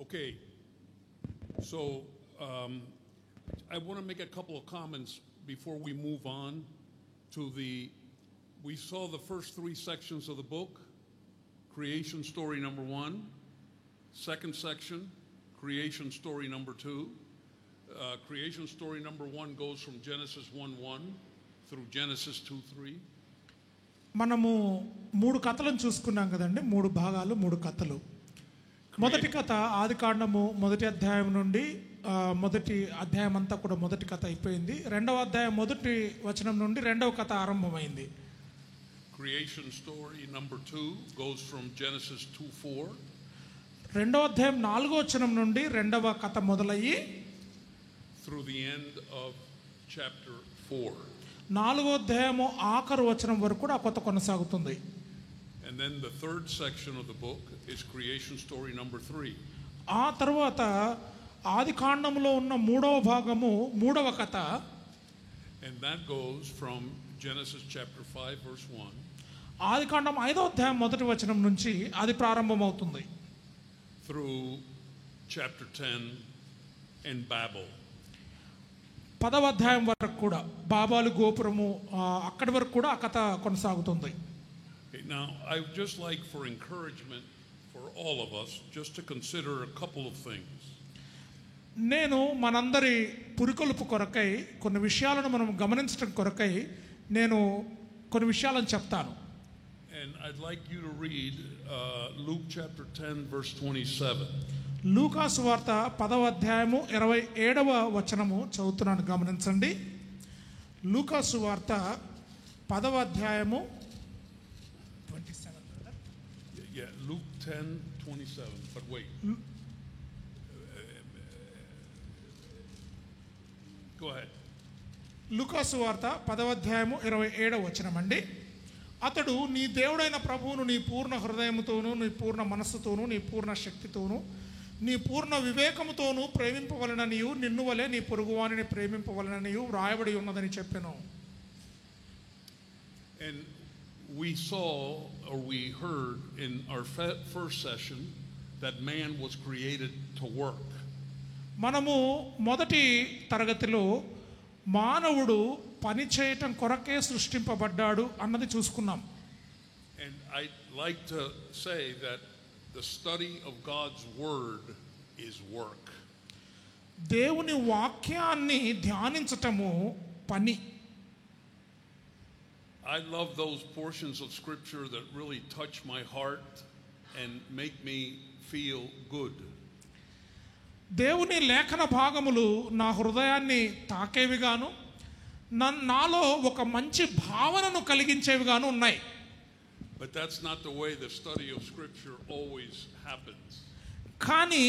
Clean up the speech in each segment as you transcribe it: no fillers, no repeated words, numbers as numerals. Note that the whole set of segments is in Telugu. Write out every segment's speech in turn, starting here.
Okay, so I want to make a couple of comments before we move on to we saw the first three sections of the book. Creation story number 1, second section, creation story number 2. Creation story number 1 goes from Genesis 1:1 through Genesis 2:3. మనము 3 కథలను చూసుకున్నాం కదండి, 3 భాగాలు, 3 కథలు. మొదటి కథ ఆదికాండము మొదటి అధ్యాయం నుండి మొదటి అధ్యాయం అంతా కూడా మొదటి కథ అయిపోయింది. రెండవ అధ్యాయం మొదటి వచనం నుండి రెండవ కథ ఆరంభమైంది. Creation story number 2 goes from Genesis 2:4. రెండవ అధ్యాయం 4వ వచనం నుండి రెండవ కథ మొదలయ్యి through the end of chapter 4. 4వ అధ్యాయము ఆఖరు వచనం వరకు కూడా ఆ కథ కొనసాగుతుంది. And then the third section of the book is creation story number 3. ఆ తర్వాత ఆదికాండములో ఉన్న 3వ భాగము 3వ కథ. And that goes from Genesis chapter 5 verse 1. ఆదికాండం 5వ అధ్యాయం మొదటి వచనం నుంచి అది ప్రారంభమవుతుంది. Through chapter 10 and Babel. 10వ అధ్యాయం వరకు కూడా బాబాలు గోపురము అక్కడి వరకు కూడా ఆ కథ కొనసాగుతుంది. Now, I would just like for encouragement for all of us just to consider a couple of things. నేను మనందరి పురికొల్పు కొరకై కొన్ని విషయాలను మనం గమనించడం కొరకై నేను కొన్ని విషయాలను చెప్తాను. And I'd like you to read Luke chapter 10 verse 27. లూకా సువార్త 10వ అధ్యాయము 27వ వచనము చదువుతున్నాను, గమనించండి. లూకా సువార్త 10వ అధ్యాయము Yeah, Luke 10:27. But wait. Go ahead. లూకా సువార్త 10వ అధ్యాయము 27వ వచనం అండి. అతడు నీ దేవుడైన ప్రభువును నీ పూర్ణ హృదయముతోనూ నీ పూర్ణ మనస్సుతోనూ నీ పూర్ణ శక్తితోనూ నీ పూర్ణ వివేకముతోనూ ప్రేమింపవలననియు నిన్ను వలె నీ పొరుగువానిని ప్రేమింపవలననియు వ్రాయబడి ఉన్నదని చెప్పెను. And we saw or we heard in our first session that man was created to work. మనము మొదటి తరగతిలో మానవుడు పని చేయటం కొరకే సృష్టింపబడ్డాడు అన్నది చూసుకున్నాం. And I'd like to say that the study of God's word is work. దేవుని వాక్యాన్ని ధ్యానించటము పని. I love those portions of scripture that really touch my heart and make me feel good. దేవుని లేఖన భాగములు నా హృదయాన్ని తాకేవిగాను నాలో ఒక మంచి భావనను కలిగించేవిగాను ఉన్నాయి. But that's not the way the study of scripture always happens. కానీ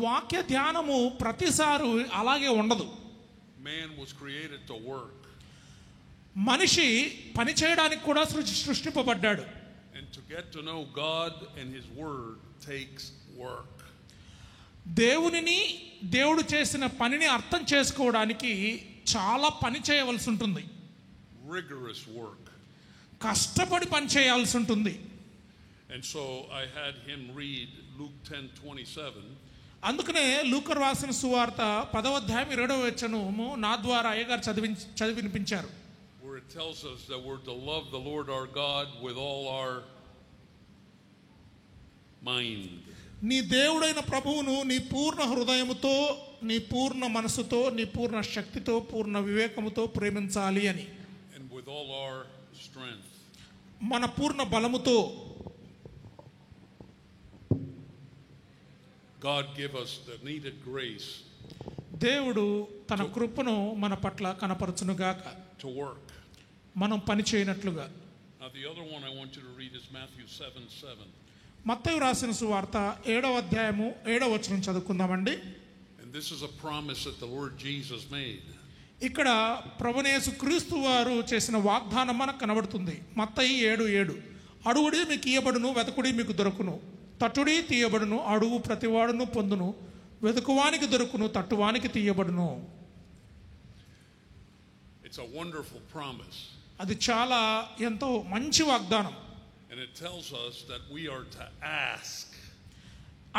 వాక్య ధ్యానము ప్రతిసారి అలాగే ఉండదు. Man was created to work. మనిషి పని చేయడానికి కూడా సృష్టింపబడ్డాడు. And to get to know God and his word takes work. దేవునిని దేవుడు చేసిన పనిని అర్థం చేసుకోవడానికి చాలా పని చేయవలసి ఉంటుంది. Rigorous work. కష్టపడి పని చేయాల్సి ఉంటుంది. And so I had him read Luke 10:27. అందుకనే లూకా రాసిన సువార్త 10వ అధ్యాయం 20వ వచనము నా ద్వారా అయ్యగారు చదివినిపించారు. Where it tells us that we're to love the Lord our God with all our mind. నీ దేవుడైన ప్రభువును నీ పూర్ణ హృదయముతో నీ పూర్ణ మనసుతో నీ పూర్ణ శక్తితో పూర్ణ వివేకముతో ప్రేమించాలి అని. And with all our strength. మన పూర్ణ బలముతో. God give us the needed grace. దేవుడు తన కృపను మన పట్ల కనపరచునుగాక. To work. మనం పని చేయనట్లుగా. Now the other one I want you to read is Matthew 7:7. మత్తయి రాసిన సువార్త 7వ అధ్యాయము 7వ వచనం చదువుకుందామండి. And this is a promise that the Lord Jesus made. ఇక్కడ ప్రభువైన యేసు క్రీస్తు వారు చేసిన వాగ్దానం మనకు కనబడుతుంది. మత్తయి 7:7 అడుగుడి మీకు ఇయ్యబడును, వెతకుడి మీకు దొరుకును, తట్టుడి తీయబడును, అడుగు ప్రతివాడును పొందును, వెతుకువానికి దొరుకును, తట్టువానికి తీయబడును. It's a wonderful promise. అది చాలా ఎంతో మంచి వాగ్దానం. And it tells us that we are to ask.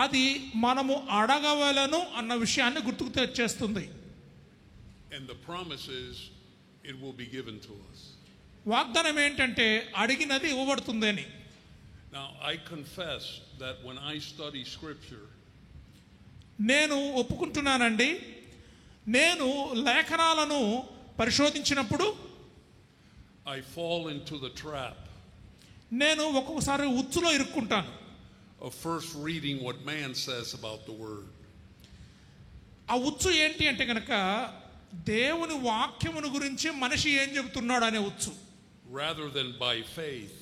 అది మనము అడగవలను అన్న విషయాన్ని గుర్తుకు తెచ్చేస్తుంది. And the promise is it will be given to us. వాగ్దానం ఏంటంటే అడిగినది ఇవ్వబడుతుంది అని. Now I confess that when I study scripture, నేను ఒప్పుకుంటున్నానండి, నేను లేఖనాలను పరిశోధించినప్పుడు I fall into the trap నేను ఒక్కొక్కసారి ఉచ్చులో ఇరుక్కుంటాను. of first reading what man says about the word. ఆ ఉచ్చు ఏంటి అంటే కనుక దేవుని వాక్యమును గురించి మనిషి ఏం చెబుతున్నాడు అనే ఉచ్చు, rather than by faith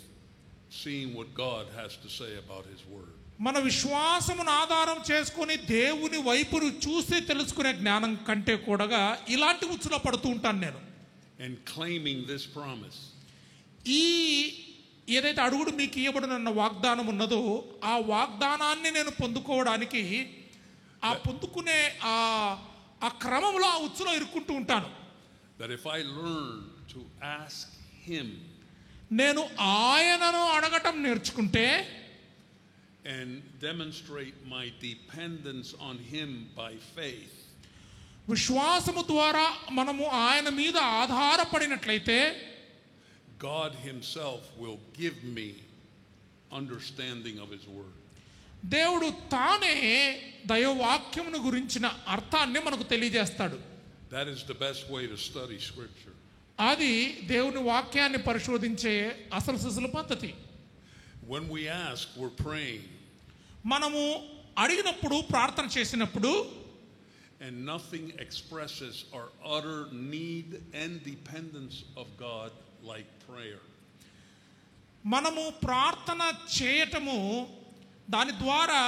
seeing what God has to say about his word. మన విశ్వాసమును ఆధారం చేసుకొని దేవుని వైపును చూసి తెలుసుకునే జ్ఞానం కంటే కూడా ఇలాంటి ఉచ్చులో పడుతూ ఉంటాను నేను. And claiming this promise. ఈ ఏదైతే అడుగుడు మీకు ఇవ్వబడిన వాగ్దానం ఉన్నదో ఆ వాగ్దానాన్ని నేను పొందుకోవడానికి ఆ పొందుకునే ఆ క్రమంలో ఆ ఉచ్చులో ఇరుక్కుంటూ ఉంటాను. That if I learn to ask him, నేను ఆయనను అడగటం నేర్చుకుంటే and demonstrate my dependence on him by faith, విశ్వాసము ద్వారా మనము ఆయన మీద ఆధారపడినట్లయితే God himself will give me understanding of his word. దేవుడు తానే దైవవాక్యమును గురించిన అర్థాన్ని మనకు తెలియజేస్తాడు. That is the best way to study scripture. అది దేవుని వాక్యాన్ని పరిశోధించే అసలు సిసలు పద్ధతి. When we ask, we're praying. మనము అడిగినప్పుడు ప్రార్థన చేసినప్పుడు And nothing expresses our utter need and dependence of God like prayer. మనము ప్రార్థన చేయటము దాని ద్వారా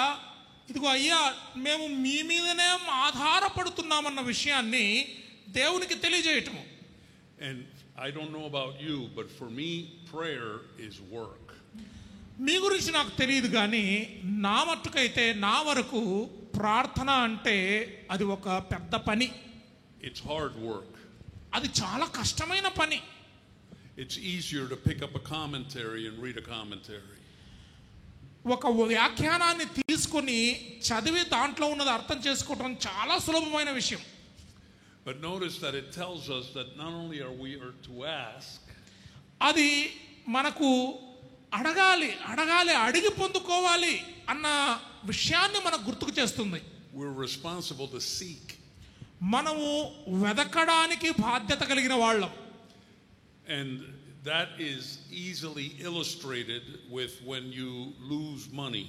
ఇదిగో అయ్యా మేము మీ మీదనే ఆధారపడుతున్నామన్న విషయాన్ని దేవునికి తెలియజేయటము. And I don't know about you, but for me, prayer is work. మీ గురించి నాకు తెలియదు కానీ నా మట్టుకైతే నా వరకు ప్రార్థన అంటే అది ఒక పెద్ద పని. It's hard work. అది చాలా కష్టమైన పని. It's easier to pick up a commentary and read a commentary. ఒక వ్యాఖ్యానాన్ని తీసుకొని చదివి దాంట్లో ఉన్నది అర్థం చేసుకోవటం చాలా సులభమైన విషయం. But notice that it tells us that not only are we to ask, అది మనకు అడగాలి అడిగి పొందుకోవాలి అన్న విషయాన్ని మనకు గుర్తుకు చేస్తుంది. we're responsible to seek. మనము వెదకడానికి బాధ్యత కలిగిన వాళ్ళం. And that is easily illustrated with when you lose money.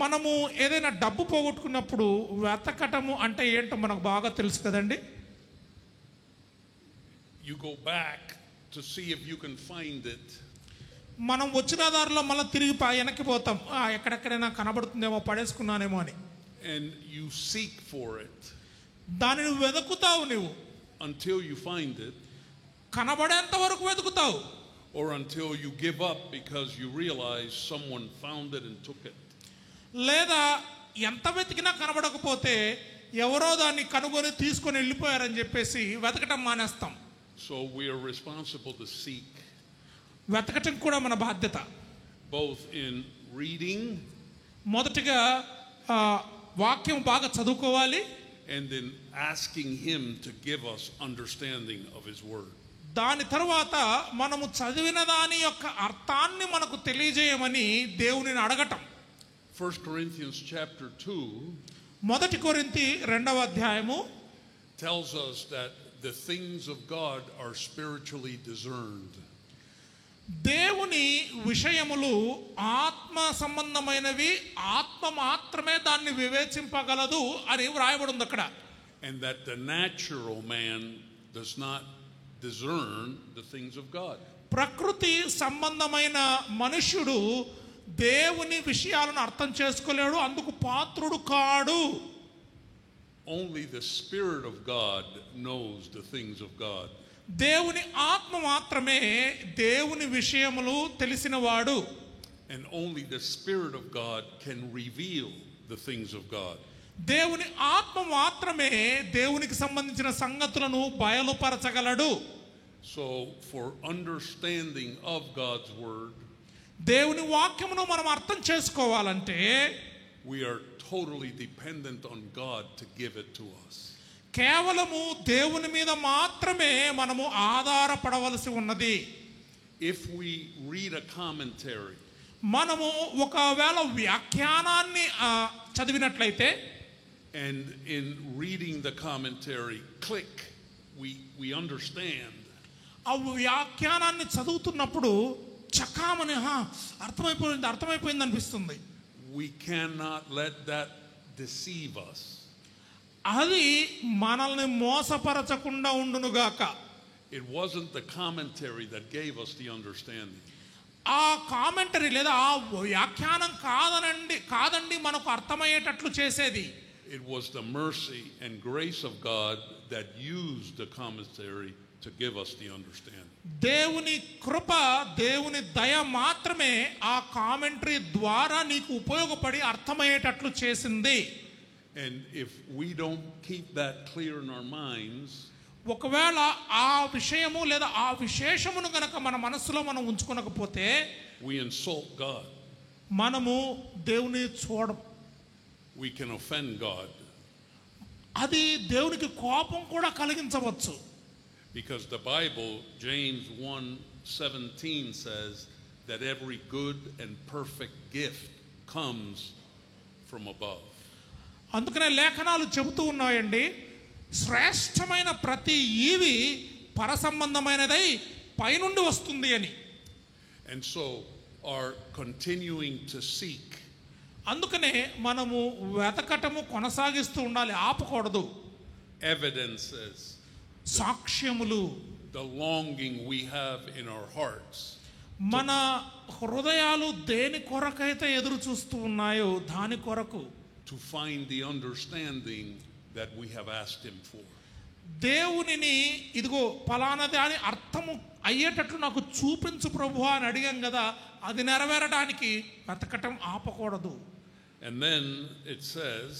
మనము ఏదైనా డబ్బు పోగొట్టుకున్నప్పుడు వెతకటము అంటే ఏంటో మనకు బాగా తెలుసు కదండి. You go back to see if you can find it. మనం వచ్చిన దారిలో మళ్ళీ తిరిగి వెనక్కి పోతాం, ఎక్కడెక్కడైనా కనబడుతుందేమో పడేసుకున్నానేమో అని. And you seek for it. దానిని వెతుకుతావు నువ్వు until you find it. కనబడేంత వరకు వెతుకుతావు. Or until you give up because you realize someone found it and took it. లేదా ఎంత వెతికినా కనబడకపోతే ఎవరో దాన్ని కనుగొని తీసుకొని వెళ్ళిపోయారని చెప్పేసి వెతకటం మానేస్తాం. So we are responsible to seek. వెతకటం కూడా మన బాధ్యత. Both in reading, మొదటిగా వాక్యం బాగా చదువుకోవాలి. And in asking him to give us understanding of his word. దాని తర్వాత మనము చదివిన దాని యొక్క అర్థాన్ని మనకు తెలియజేయమని దేవునిని అడగటం. 1 Corinthians chapter 2 మొదటి కొరింథీ 2వ అధ్యాయము tells us that the things of God are spiritually discerned. దేవుని విషయములు ఆత్మ సంబంధమైనవి, ఆత్మ మాత్రమే దాన్ని వివేచింపగలదు అని వ్రాయబడింది అక్కడ. And that the natural man does not discern the things of God. ప్రకృతి సంబంధమైన మనుష్యుడు దేవుని విషయాలను అర్థం చేసుకోలేడు, అందుకు పాత్రుడు కాడు. Only the Spirit of God knows the things of God. దేవుని ఆత్మ మాత్రమే దేవుని విషయములు తెలిసినవాడు. And only the Spirit of God can reveal the things of God. దేవుని ఆత్మ మాత్రమే దేవునికి సంబంధించిన సంగతులను బయలుపరచగలడు. So for understanding of God's word, దేవుని వాక్యమును మనం అర్థం చేసుకోవాలంటే we are totally dependent on God to give it to us. కేవలము దేవుని మీద మాత్రమే మనము ఆధారపడవలసి ఉన్నది. If we read a commentary, మనము ఒకవేళ వ్యాఖ్యానాన్ని చదివినట్లయితే, and in reading the commentary, click, we understand. ఆ వ్యాఖ్యానాన్ని చదువుతున్నప్పుడు చకామని అర్థమైపోయింది అనిపిస్తుంది. We cannot let that deceive us. అది మనల్ని మోసపరచకుండా ఉండునుగాక. It wasn't the commentary that gave us the understanding. ఆ కామెంటరీ లేదా ఆ వ్యాఖ్యానం కాదండి మనకు అర్థమయ్యేటట్లు చేసేది. It was the mercy and grace of God that used the commentary to give us the understanding. దేవుని కృప, దేవుని దయ మాత్రమే ఆ కామెంటరీ ద్వారా నీకు ఉపయోగపడి అర్థమయ్యేటట్లు చేసింది. And if we don't keep that clear in our minds, ఒకవేళ ఆ విషయము లేదా ఆ విశేషమును గనక మన మనస్సులో మనం ఉంచుకోనకపోతే, we insult God. మనము దేవుని చూడం. We can offend God. అది దేవునికి కోపం కూడా కలిగించవచ్చు. Because the Bible, James 1:17 says that every good and perfect gift comes from above. అందుకనే లేఖనాలు చెబుతూ ఉన్నాయండి, శ్రేష్టమైన ప్రతి ఈవి పరసంబంధమైనదై పైనుండి వస్తుంది అని. And so are continuing to seek. అందుకనే మనము వెతకటము కొనసాగిస్తూ ఉండాలి, ఆపకూడదు. Evidences, సాక్ష్యములు, the longing we have in our hearts. మన హృదయాలు దేని కొరకైతే ఎదురు చూస్తూ ఉన్నాయో దాని కొరకు, to find the understanding that we have asked him for. దేవునిని ఇదిగో ఫలానది అని అర్థము అయ్యేటట్లు నాకు చూపించు ప్రభువా అని అడిగాం కదా, అది నెరవేరడానికి వెతకటం ఆపకూడదు. And then it says,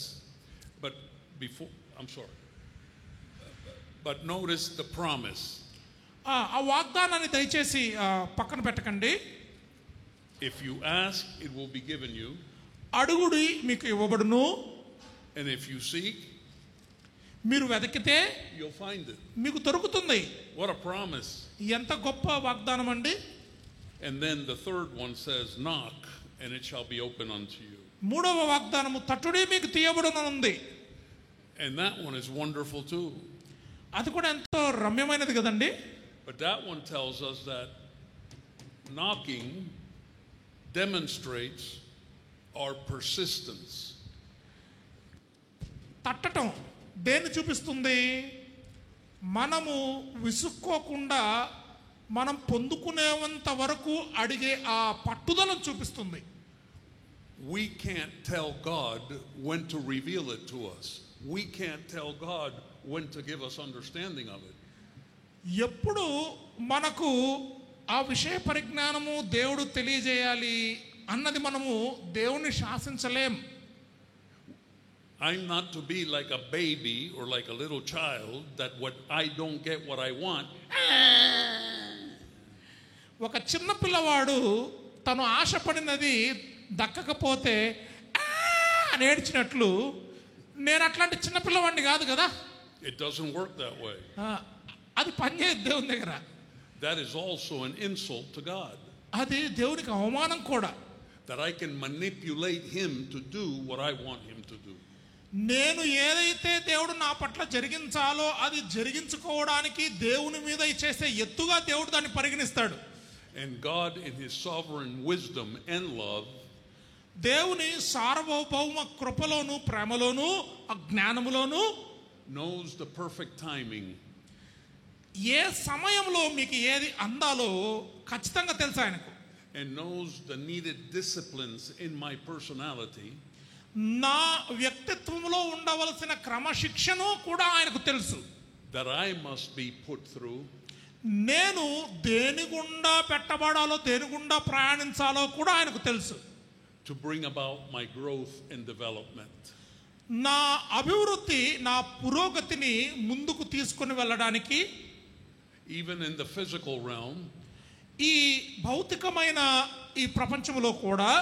but notice the promise. ఆ వాగ్దానాన్ని దయచేసి పక్కన పెట్టకండి. If you ask, it will be given you. అడుగుడి మీకు ఇవ్వబడును. And if you seek, మీరు వెతికితే you'll find it. మీకు దొరుకుతుంది. What a promise. ఎంత గొప్ప వాగ్దానం అండి. And then the third one says, knock and it shall be open unto you. మూడవ వాగ్దానము తట్టుడి మీకు తీయబడునుంది. And that one is wonderful too. అది కూడా ఎంతో రమ్యమైనది కదండి. But that one tells us that knocking demonstrates our persistence. తట్టటం దేన్ని చూపిస్తుంది? మనము విసుక్కోకుండా మనం పొందుకునేంత వరకు అడిగే ఆ పట్టుదలను చూపిస్తుంది. We can't tell God when to reveal it to us. We can't tell God when to give us understanding of it. ఎప్పుడు మనకు ఆ విషయ పరిజ్ఞానము దేవుడు తెలియజేయాలి అన్నది మనము దేవుని శాసించలేం. I'm not to be like a baby or like a little child that what I don't get what I want. ఒక చిన్న పిల్లవాడు తను ఆశపడినది దక్కకపోతే అని ఏడ్చినట్లు నేను అట్లాంటి చిన్న పిల్లవాడిని కాదు కదా. It doesn't work that way. అది పనిచేయదు దేవుని దగ్గర. That is also an insult to God. అది దేవునికి అవమానం కూడా. That I can manipulate him to do what I want him to do. నేను ఏదైతే దేవుడు నా పట్ల జరిగించాలో అది జరిగించుకోవడానికి దేవుని మీద చేసే ఎత్తుగా దేవుడు దాన్ని పరిగణిస్తాడు. And God in his sovereign wisdom and love, దేవుని సార్వభౌమ కృపలోను ప్రేమలోను అజ్ఞానములోను knows the perfect timing. ఏ సమయంలో మీకు ఏది అందాలో ఖచ్చితంగా తెలుసు ఆయనకు. And knows the needed disciplines in my personality. నా వ్యక్తిత్వంలో ఉండవలసిన క్రమశిక్షణ కూడా ఆయనకు తెలుసు. That I must be put through. నేను దేని గుండా పెట్టబడాలో దేని గుండా ప్రయాణించాలో కూడా ఆయనకు తెలుసు. To bring about my growth and development. నా అభివృద్ధి నా పురోగతిని ముందుకు తీసుకొని వెళ్ళడానికి. Even in the physical realm, ఈ భౌతికమైన ఈ ప్రపంచంలో కూడా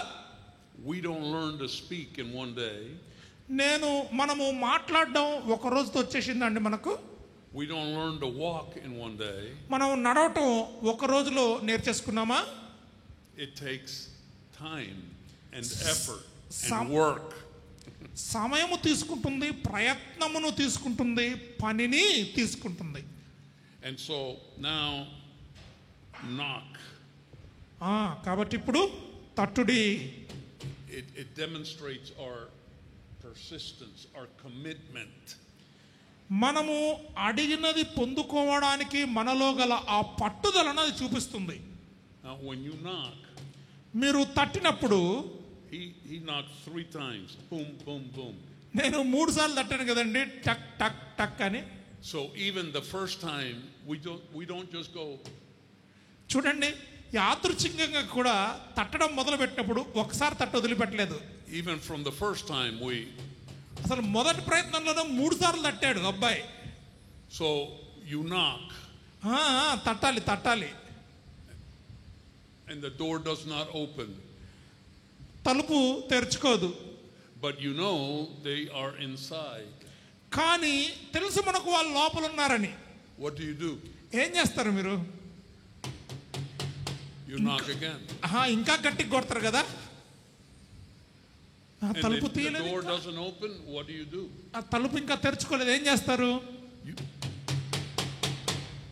We don't learn to speak in one day. మనము మాట్లాడడం ఒక రోజుతో వచ్చేసిందండి మనకు. We don't learn to walk in one day. మనం నడవటం ఒక రోజులో నేర్చేసుకున్నామా? It takes time and effort and work. సమయము తీసుకుంటుంది, ప్రయత్నమును తీసుకుంటుంది, పనిని తీసుకుంటుంది. And so now knock. కాబట్టి ఇప్పుడు తట్టుడి. It demonstrates our persistence, our commitment. మనము అడిగినది పొందుకోవడానికి మనలో గల ఆ పట్టుదలను అది చూపిస్తుంది. Now when you knock, మీరు తట్టినప్పుడు he knocked 3 times. Boom, boom, boom. నేను 3 సార్లు తట్టాను కదండి, టక్ టక్ టక్ అని. So even the first time we don't just go. చూడండి, యాదృచ్ఛికంగా కూడా తట్టడం మొదలు పెట్టినప్పుడు ఒకసారి తట్ట వదిలిపెట్టలేదు. Even from the first time అసలు మొదటి ప్రయత్నంలోనే 3 సార్లు తట్టాడు అబ్బాయి. So you knock. తట్టాలి. And the door does not open. తలుపు తెరుచుకోదు. But they are inside. కానీ తెలుసు మనకు వాళ్ళు లోపల ఉన్నారని. What do you do? ఏం చేస్తారు మీరు? You knock again. ఇంకా గట్టిగా కొడతారు కదా. తలుపు తీయలేదు, the door doesn't open. What do you do? తలుపు ఇంకా తెరుచుకోలేదు, ఏం చేస్తారు?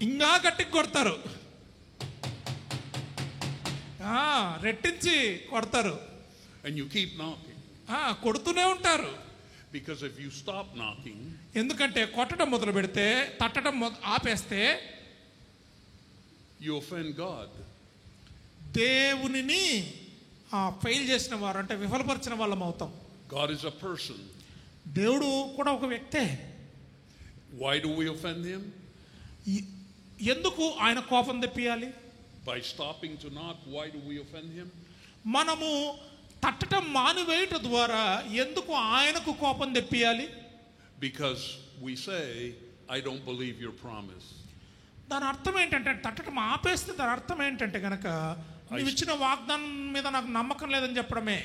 ఇంకా గట్టిగా కొడతారు, రెట్టించి కొడతారు. And you keep knocking. కొడుతూనే ఉంటారు. Because if you stop knocking, ఎందుకంటే కొట్టడం మొదలు పెడితే, తట్టడం ఆపేస్తే you offend God. దేవునిని ఫెయిల్ చేసిన వారు, అంటే విఫలపరిచిన వాళ్ళం అవుతాం. God is a person. దేవుడు కూడా ఒక వ్యక్తే. Why do we offend him? ఎందుకు ఆయన కోపం తెప్పియాలి? By stopping to knock, why do we offend him? మనము తట్టడం మానివేయట ద్వారా ఎందుకు ఆయనకు కోపం తెప్పియాలి? Because we say, I don't believe your promise. దాని అర్థం ఏంటంటే, తట్టడం ఆపేస్తే దాని అర్థం ఏంటంటే కనుక నువ్వు ఇచ్చిన వాగ్దానం మీద నాకు నమ్మకం లేదని చెప్పడమే.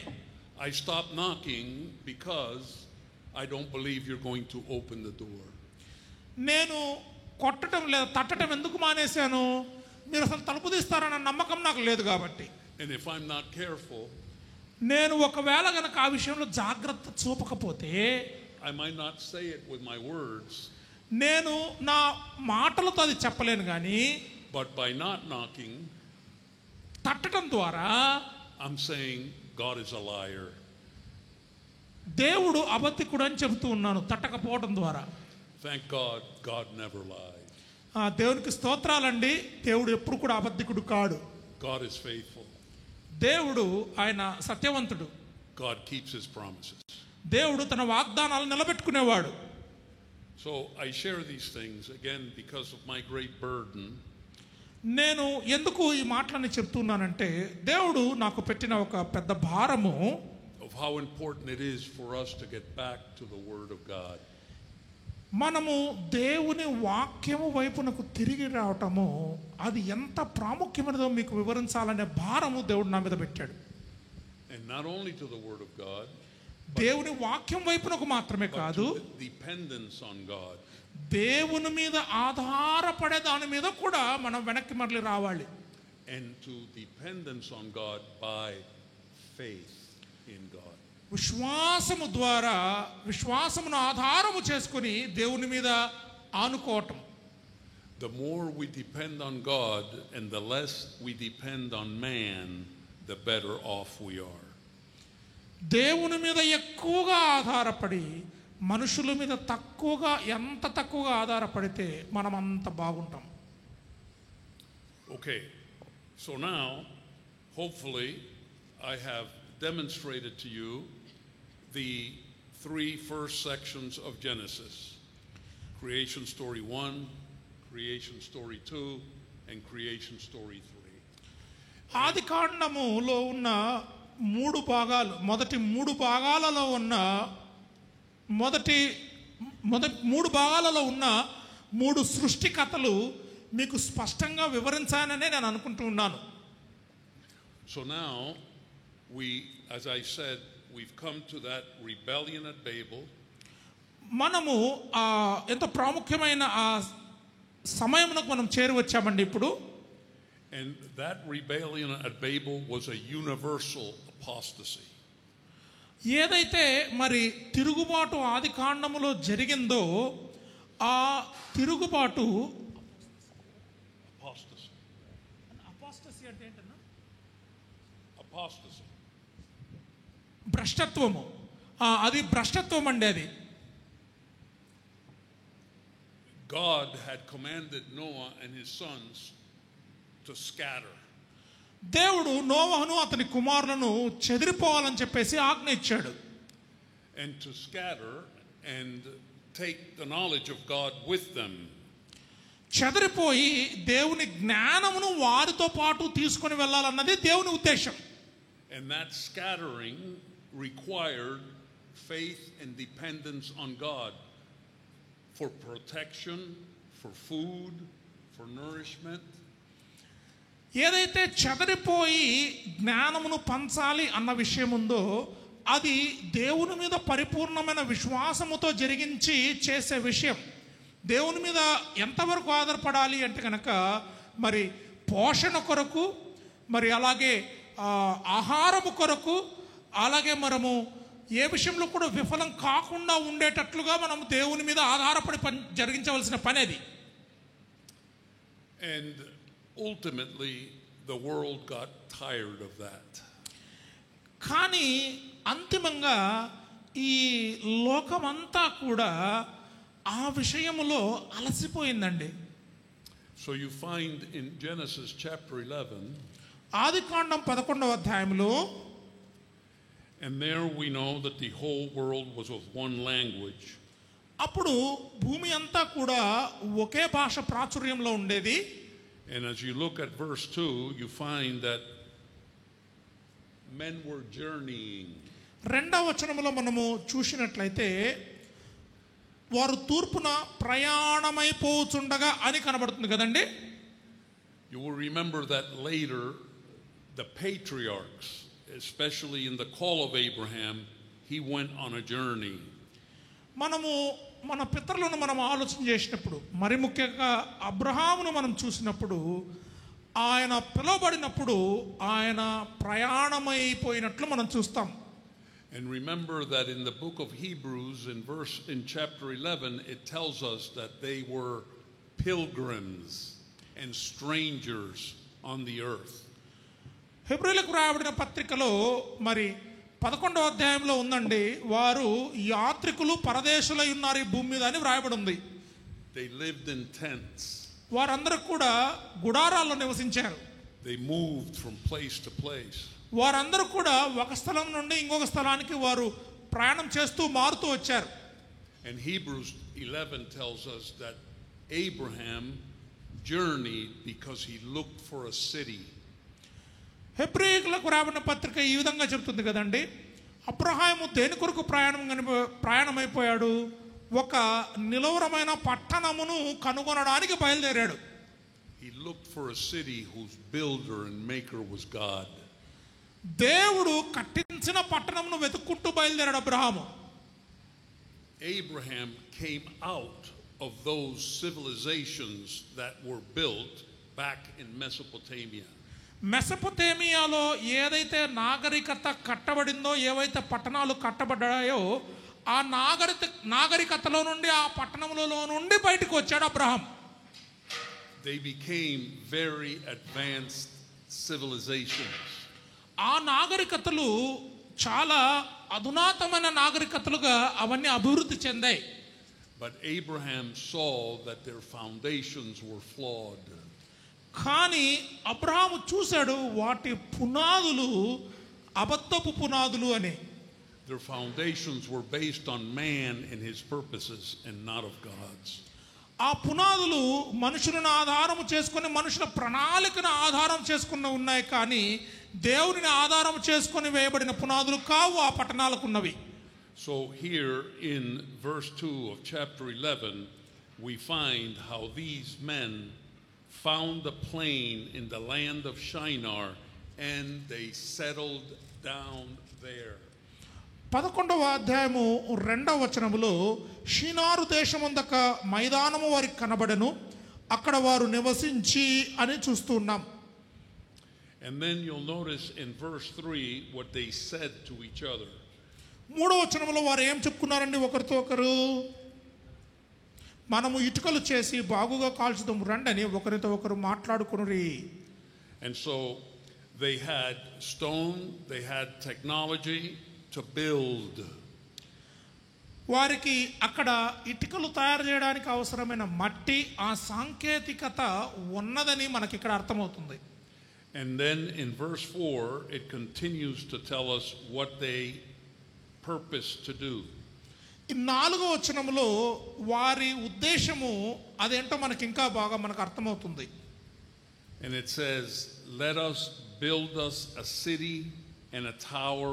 I stop knocking because I don't believe you're going to open the door. నేను కొట్టడం లేదా తట్టడం ఎందుకు మానేశాను? మీరు అసలు తలుపు తీస్తారన్న నమ్మకం నాకు లేదు కాబట్టి. And if I'm not careful, నేను ఒకవేళ గనక ఆ విషయంలో జాగ్రత్త చూపకపోతే, I might not say it with my words, నేను నా మాటలతో అది చెప్పలేను కానీ, but by not knocking, తట్టడం ద్వారా I'm saying God is a liar. దేవుడు అబద్ధికుడు అని చెబుతూ ఉన్నాను తట్టకపోవడం ద్వారా. Thank God, God never lies. దేవునికి స్తోత్రాలండి, దేవుడు ఎప్పుడు కూడా అబద్ధికుడు కాడు. God is faithful. దేవుడు ఆయన సత్యవంతుడు. God keeps his promises. దేవుడు తన వాగ్దానాలు నిలబెట్టుకునేవాడు. So I share these things again because of my great burden. నేను ఎందుకు ఈ మాటలని చెప్తున్నానంటే, దేవుడు నాకు పెట్టిన ఒక పెద్ద భారము of how important it is for us to get back to the word of God. మనము దేవుని వాక్యము వైపునకు తిరిగి రావటము అది ఎంత ప్రాముఖ్యమైనదో మీకు వివరించాలనే భారము దేవుడు నా మీద పెట్టాడు. And not only to the word of God, దేవుని వాక్యం వైపునకు మాత్రమే కాదు, dependence on God. దేవుని మీద ఆధారపడే దాని మీద కూడా మనం వెనక్కి మరలి రావాలి. And to dependence on God by faith in God. విశ్వాసము ద్వారా, విశ్వాసమును ఆధారము చేసుకొని దేవుని మీద ఆనుకోవటం. The more we depend on God and the less we depend on man, the better off we are. దేవుని మీద ఎక్కువగా ఆధారపడి మనుషుల మీద తక్కువగా, ఎంత తక్కువగా ఆధారపడితే మనం అంత బాగుంటాం. Okay, so now hopefully I have demonstrated to you the 3 first sections of Genesis: creation story 1, creation story 2, and creation story 3. ఆదికాండములో ఉన్న 3 భాగాలు, మొదటి 3 భాగాలలో ఉన్న మొదటి 3 భాగాలలో ఉన్న 3 సృష్టి కథలు మీకు స్పష్టంగా వివరించాననే నేను అనుకుంటూ ఉన్నాను. So now as I said, we've come to that rebellion at Babel. మనము ఎంతో ప్రాముఖ్యమైన ఆ సమయమునకు మనం చేరి వచ్చామండి ఇప్పుడు. And that rebellion at Babel was a universal apostasy. ఏదైతే మరి తిరుగుబాటు ఆది కాండములో జరిగిందో ఆ తిరుగుబాటు భ్రష్టత్వము, అది భ్రష్టత్వం అండి. అది God had commanded Noah and his sons to scatter. దేవుడు నోవహును అతని కుమారులను చెదిరిపోవాలని చెప్పేసి ఆజ్ఞ ఇచ్చాడు. And to scatter and take the knowledge of God with them. చెదిరిపోయి దేవుని జ్ఞానమును వారితో పాటు తీసుకొని వెళ్ళాలన్నది దేవుని ఉద్దేశం. And that scattering required faith and dependence on God for protection, for food, for nourishment. ఏదైతే చెదరిపోయి జ్ఞానమును పంచాలి అన్న విషయం ఉందో అది దేవుని మీద పరిపూర్ణమైన విశ్వాసముతో జరిగించి చేసే విషయం. దేవుని మీద ఎంతవరకు ఆధారపడాలి అంటే కనుక మరి పోషణ కొరకు, మరి అలాగే ఆహారము కొరకు, అలాగే మనము ఏ విషయంలో కూడా విఫలం కాకుండా ఉండేటట్లుగా మనం దేవుని మీద ఆధారపడి జరిగించవలసిన పని అది. And ultimately the world got tired of that. కానీ అంతిమంగా ఈ లోకమంతా కూడా ఆ విషయములో అలసిపోయిందండి. So you find in Genesis chapter 11, ఆదికాండం 11వ అధ్యాయంలో, and there we know that the whole world was of one language. అప్పుడు భూమి అంతా కూడా ఒకే భాష ప్రాచుర్యంలో ఉండేది. And as you look at verse 2, you find that men were journeying. రెండవ వచనములో మనము చూసినట్లయితే వారు తూర్పున ప్రయాణమైపోతుండగా అని కనబడుతుంది కదండి. You will remember that later the patriarchs, especially in the call of Abraham, he went on a journey. మనము మన పితరులను మనం ఆలోచన చేసినప్పుడు, మరి ముఖ్యంగా అబ్రహామును మనం చూసినప్పుడు, ఆయన పిలువబడినప్పుడు ఆయన ప్రయాణమైపోయినట్లు మనం చూస్తాం. And remember that in the book of Hebrews in chapter 11 it tells us that they were pilgrims and strangers on the earth. హెబ్రీయులకు రాయబడిన పత్రికలో మరి 11వ అధ్యాయంలో ఉందండి, వారు యాత్రికులు పరదేశులై ఉన్నారు ఈ భూమి మీద అని వ్రాయబడి ఉంది. They lived in tents. వారందరూ కూడా గుడారాల్లో నివసించారు. They moved from place to place. వారందరూ కూడా ఒక స్థలం నుండి ఇంకొక స్థలానికి వారు ప్రయాణం చేస్తూ మారుతూ వచ్చారు. And Hebrews 11 tells us that Abraham journeyed because he looked for a city. హెబ్రీయులకు రాబడిన పత్రిక ఈ విధంగా చెప్తుంది కదండి, అబ్రహాము దేని కొరకు ప్రయాణమైపోయాడు? ఒక నిలవరమైన పట్టణమును కనుగొనడానికి బయలుదేరాడు. He looked for a city whose builder and maker was God. దేవుడు కట్టించిన పట్టణమును వెతుక్కుంటూ బయలుదేరాడు Abraham. Abraham came out of those civilizations that were built back in Mesopotamia. మెసొపొతేమియాలో ఏదైతే నాగరికత కట్టబడిందో, ఏవైతే పట్టణాలు కట్టబడ్డాయో ఆ నాగరికతలో నుండి, ఆ పట్టణములలో నుండి బయటకు వచ్చాడు Abraham. They became very advanced civilizations. ఆ నాగరికతలు చాలా అధునాతమైన నాగరికతలుగా అవన్నీ అభివృద్ధి చెందాయి. But Abraham saw that their foundations were flawed. కానీ అబ్రహాము చూశాడు వాటి పునాదులు అబద్ధపు పునాదులు అని. Their foundations were based on man and his purposes and not of God's. ఆ పునాదులు మనుషులను ఆధారం చేసుకొని, మనుషుల ప్రణాళికను ఆధారం చేసుకున్న ఉన్నాయి, కానీ దేవుని ఆధారం చేసుకొని వేయబడిన పునాదులు కావు ఆ పట్టణాలకు ఉన్నవి. So here in verse 2 of chapter 11 we find how these men found a plain in the land of Shinar and they settled down there. 11వ అధ్యాయము 2వ వచనములో షినారు దేశమందక మైదానము వారికి కనబడెను, అక్కడ వారు నివసించి అని చూస్తున్నాం. And then you'll notice in verse 3 what they said to each other. 3వ వచనములో వారు ఏం చెప్పుకున్నారండి ఒకరితో ఒకరు? మనము ఇటుకలు చేసి బాగుగా కాల్చుదాము రండని ఒకరితో ఒకరు మాట్లాడుకునురి. And so they had stone, they had technology to build. వారికి అక్కడ ఇటుకలు తయారు చేయడానికి అవసరమైన మట్టి, ఆ సాంకేతికత ఉన్నదని మనకి ఇక్కడ అర్థమవుతుంది. And then in verse 4 it continues to tell us what they purpose to do. ఈ 4వ వచనములో వారి ఉద్దేశము అదేంటో మనకి ఇంకా బాగా మనకు అర్థమవుతుంది. And it says, let us build us a city and a tower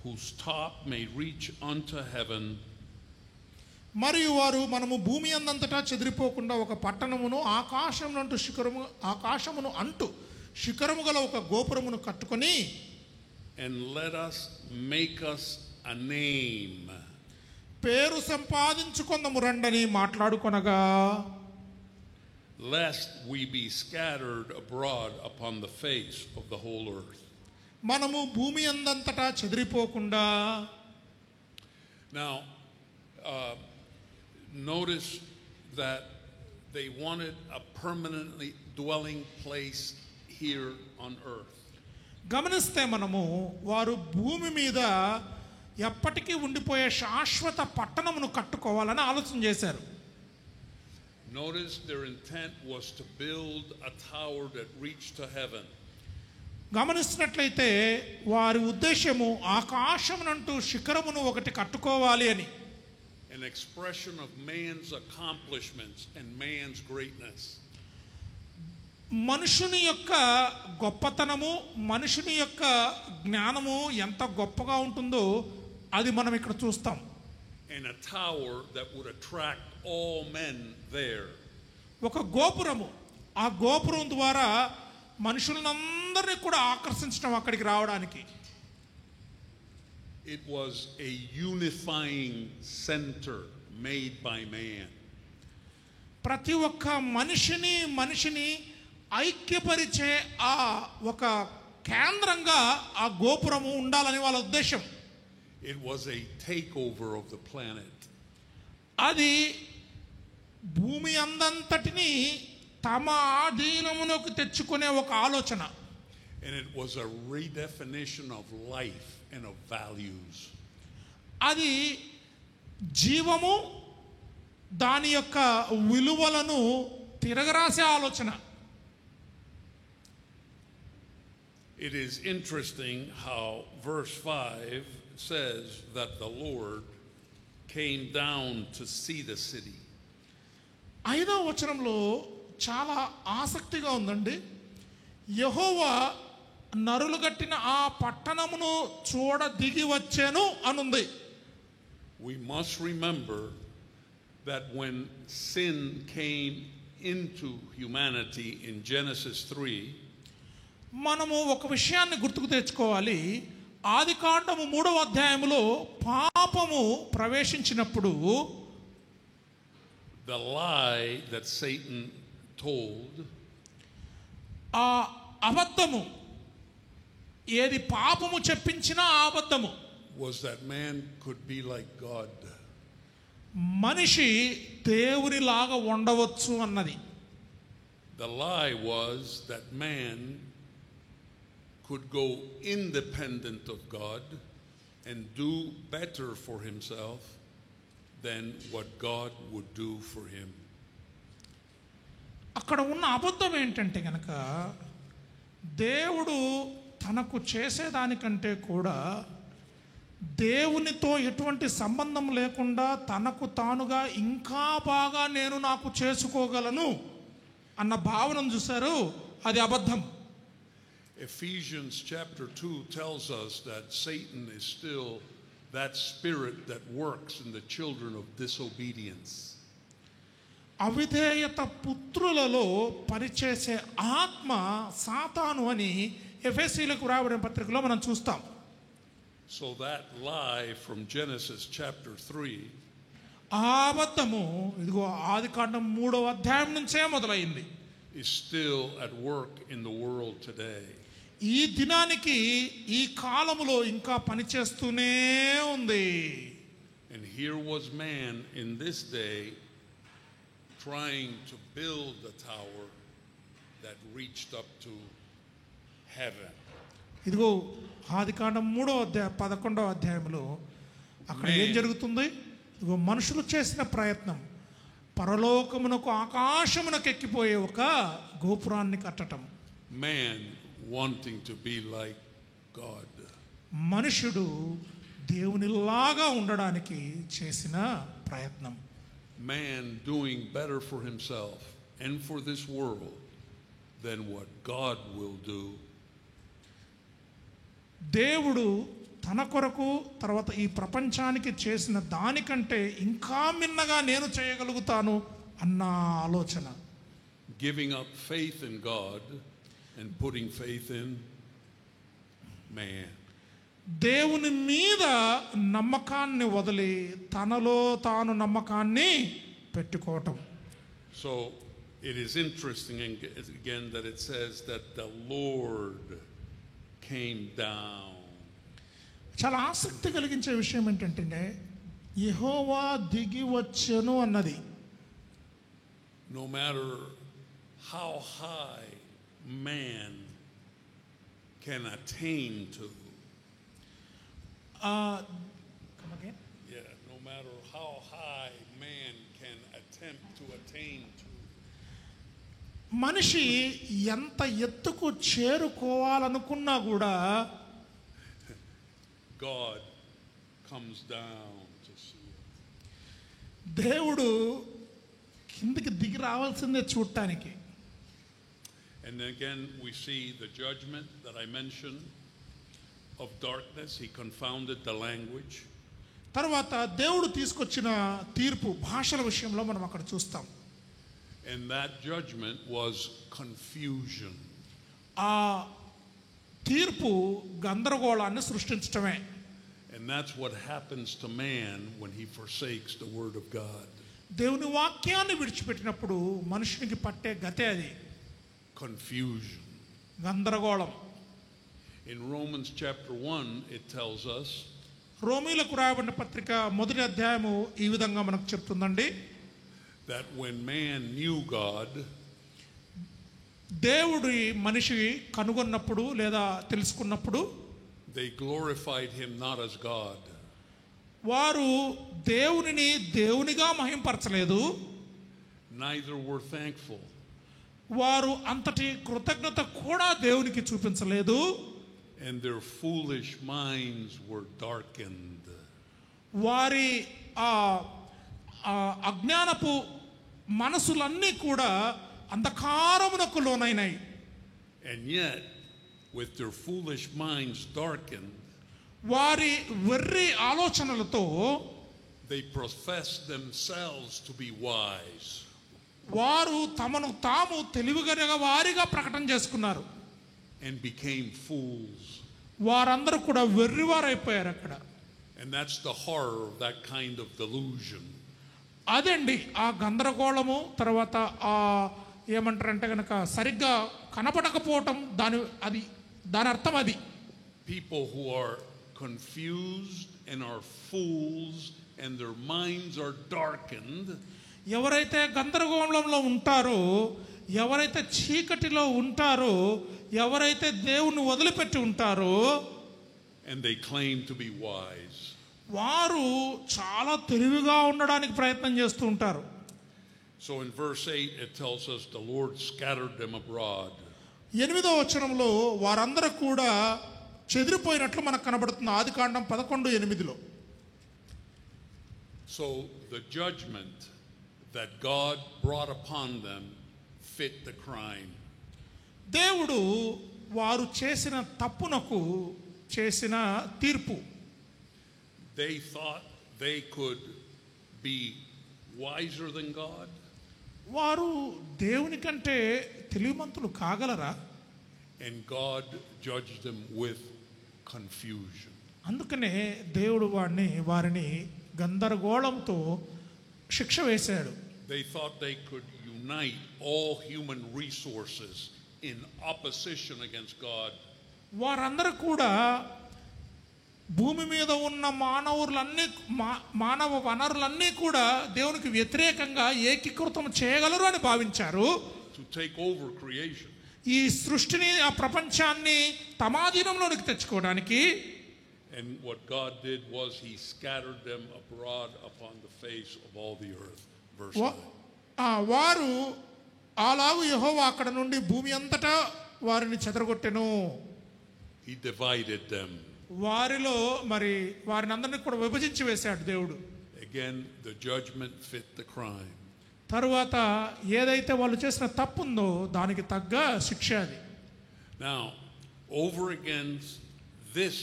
whose top may reach unto heaven. మరియు వారు మనము భూమి అందంతటా చెదిరిపోకుండా ఒక పట్టణమును ఆకాశమును అంటూ శిఖరము గల ఒక గోపురమును కట్టుకొని, and let us make us a name. పేరు సంపాదించుకొందము రండని మాట్లాడుకొనగా, lest we be scattered abroad upon the face of the whole earth. మనము భూమి అందంతటా చెదిరిపోకుండా. Now, notice that they wanted a permanently dwelling place here on earth. గమనిస్తే మనము వారు భూమి మీద ఎప్పటికీ ఉండిపోయే శాశ్వత పట్టణమును కట్టుకోవాలని ఆలోచన చేశారు. Notice their intent was to build a tower that reached to heaven. గమనిస్తున్నట్లయితే వారి ఉద్దేశము ఆకాశమునంటూ శిఖరమును ఒకటి కట్టుకోవాలి అని. An expression of man's accomplishments and man's greatness. మనుషుని యొక్క గొప్పతనము, మనుషుని యొక్క జ్ఞానము ఎంత గొప్పగా ఉంటుందో అది మనం ఇక్కడ చూస్తాం. And a tower that would attract all men there. ఒక గోపురము, ఆ గోపురం ద్వారా మనుషులందరినీ కూడా ఆకర్షించడం అక్కడికి రావడానికి. It was a unifying center made by man. ప్రతి ఒక్క మనిషిని ఐక్యపరిచే ఆ ఒక కేంద్రంగా ఆ గోపురము ఉండాలని వాళ్ళ ఉద్దేశం. It was a takeover of the planet. అది భూమి అందంతటిని తమ ఆధీనములోకి తెచ్చుకునే ఒక ఆలోచన. And it was a redefinition of life and of values. అది జీవము, దాని యొక్క విలువలను తిరగరాసే ఆలోచన. It is interesting how verse 5 says that the Lord came down to see the city. 5వ వచనంలో చాలా ఆసక్తిగా ఉందండి. యెహోవా నరులు కట్టిన ఆ పట్టణమును చూడ దిగి వచ్చెను అనుంది. We must remember that when sin came into humanity in Genesis 3, మనము ఒక విషయాన్ని గుర్తుకు తెచ్చుకోవాలి. ఆదికాండము 3వ అధ్యాయములో పాపము ప్రవేశించినప్పుడు the lie that Satan told, ఆ అబద్ధము, ఏది పాపము చెప్పించినా ఆ అబద్ధము, was that man could be like God. మనిషి దేవునిలాగా ఉండవచ్చు అన్నది. The lie was that man could go independent of God and do better for himself than what God would do for him. అక్కడ ఉన్న అబద్ధం ఏంటంటే కనుక దేవుడు తనకు చేసేదానికంటే కూడా దేవునితో ఎటువంటి సంబంధం లేకుండా తనకు తానుగా ఇంకా బాగా నాకు చేసుకోగలను అన్న భావనను చూశారు. అది అబద్ధం. Ephesians chapter 2 tells us that Satan is still that spirit that works in the children of disobedience. అవిధేయత పుత్రులలో పనిచేసే ఆత్మ సాతాను అని ఎఫెసీయులకు రాబడిన పత్రికలో మనం చూస్తాం. So that lie from Genesis chapter 3 ఆ అబద్ధము ఇదిగో ఆదికాండం 3వ అధ్యాయం నుంచే మొదలైంది. is still at work in the world today. ఈ దినానికి ఈ కాలములో ఇంకా పనిచేస్తూనే ఉంది. And here was man in this day trying to build the tower that reached up to heaven. ఇదిగో ఆదికాండం 3వ అధ్యాయం 11వ అధ్యాయంలో అక్కడ ఏం జరుగుతుంది? ఇదిగో మనుషులు చేసిన ప్రయత్నం పరలోకమునకు ఆకాశమునకు ఎక్కిపోయే ఒక గోపురాన్ని కట్టడం. Man wanting to be like God. మనుషుడు దేవునిలాగా ఉండడానికి చేసిన ప్రయత్నం. Man doing better for himself and for this world than what God will do. దేవుడు తన కొరకు తర్వాత ఈ ప్రపంచానికి చేసిన దానికంటే ఇంకా మిన్నగా నేను చేయగలుగుతాను అన్న ఆలోచన. Giving up faith in God and putting faith in man. దేవుని మీద నమ్మకాన్ని వదిలి తనలో తాను నమ్మకాన్ని పెట్టుకోవటం. So it is interesting again that it says that the Lord came down. చాలా ఆసక్తి కలిగించే విషయం ఏంటంటే యెహోవా దిగి వచ్చెను అన్నది. No matter how high man can attain to. No matter how high man can attempt to attain to. మనిషి ఎంత ఎత్తుకు చేరుకోవాలనుకున్నా కూడా God comes down to see it. దేవుడు కిందికి దిగి రావాల్సిందే చూడటానికి. And again we see the judgment that I mentioned of darkness. He confounded the language. తర్వాత దేవుడు తీసుకొచ్చిన తీర్పు భాషల విషయంలో మనం అక్కడ చూస్తాం. And that judgment was confusion. ఆ తీర్పు గందరగోళాన్ని సృష్టించటమే. And that's what happens to man when he forsakes the word of God. దేవుని వాక్యాన్ని విడిచిపెట్టినప్పుడు మనుషునికి పట్టే గతే అది. Confusion. గందరగోళం. In Romans chapter 1 it tells us రోమీలకు రాయబడిన పత్రిక 1వ అధ్యాయము ఈ విధంగా మనకు చెప్తుందండి. that when man knew God, దేవుడి మనిషి కనుగొన్నప్పుడు లేదా తెలుసుకున్నప్పుడు they glorified him not as God. వారు దేవునిని దేవునిగా మహింపరచలేదు. Neither were thankful. వారు అంతటి కృతజ్ఞత కూడా దేవునికి చూపించలేదు. And their foolish minds were darkened. వారి అజ్ఞానపు మనసులన్నీ కూడా అంధకారమునకు లోనైనాయి. And yet with their foolish minds darkened, వారి వెర్రి ఆలోచనలతో they professed themselves to be wise. వారు తమను తాము తెలివిగల వారిగా ప్రకటన చేసుకున్నారు. And became fools. వారందరూ కూడా వెర్రివారైపోయారు అక్కడ. And that's the horror of that kind of delusion. అదండి ఆ గందరగోళము తర్వాత ఆ ఏమంటారంటే కనుక సరిగ్గా కనపడకపోవటం దాని అర్థం అది. People who are confused and are fools and their minds are darkened. ఎవరైతే గందరగోళంలో ఉంటారో, ఎవరైతే చీకటిలో ఉంటారో, ఎవరైతే దేవుని వదిలిపెట్టి ఉంటారో, and they claim to be wise. వారు చాలా తెలివిగా ఉండడానికి ప్రయత్నం చేస్తూ ఉంటారు. So in verse 8 it tells us the Lord scattered them abroad. 8వ వచనంలో వారందరూ కూడా చెదిరిపోయినట్లు మనకు కనబడుతుంది. ఆదికాండం 11:8. So the judgment that God brought upon them fit the crime. దేవుడు వారు చేసిన తప్పునకు చేసిన తీర్పు. They thought they could be wiser than God. వారు దేవుని కంటే తెలివిమంతులు కాగలరా? And God judged them with confusion. అందుకనే దేవుడు వారిని గందరగోళంతో శిక్ష వేశాడు. They thought they could unite all human resources in opposition against God. వారందరూ కూడా భూమి మీద ఉన్న మానవ వనరులన్నీ కూడా దేవునికి వ్యతిరేకంగా ఏకీకృతం చేయగలరు అని భావించారు. To take over creation. ఈ సృష్టిని, ఆ ప్రపంచాన్ని తమ ఆధీనంలోనికి తెచ్చుకోవడానికి. And what God did was he scattered them abroad upon the face of all the earth. Verse 9. వారు అలాగు యెహోవా అక్కడ నుండి భూమి అంతటా వారిని చెదరగొట్టెను. He divided them. వారిలో మరి వారిని అందరినీ కూడా విభజించి వేశాడు దేవుడు. Again, the judgment fit the crime. తరువాత ఏదైతే వాళ్ళు చేసిన తప్పు ఉందో దానికి తగ్గ శిక్ష అది. Now, over against this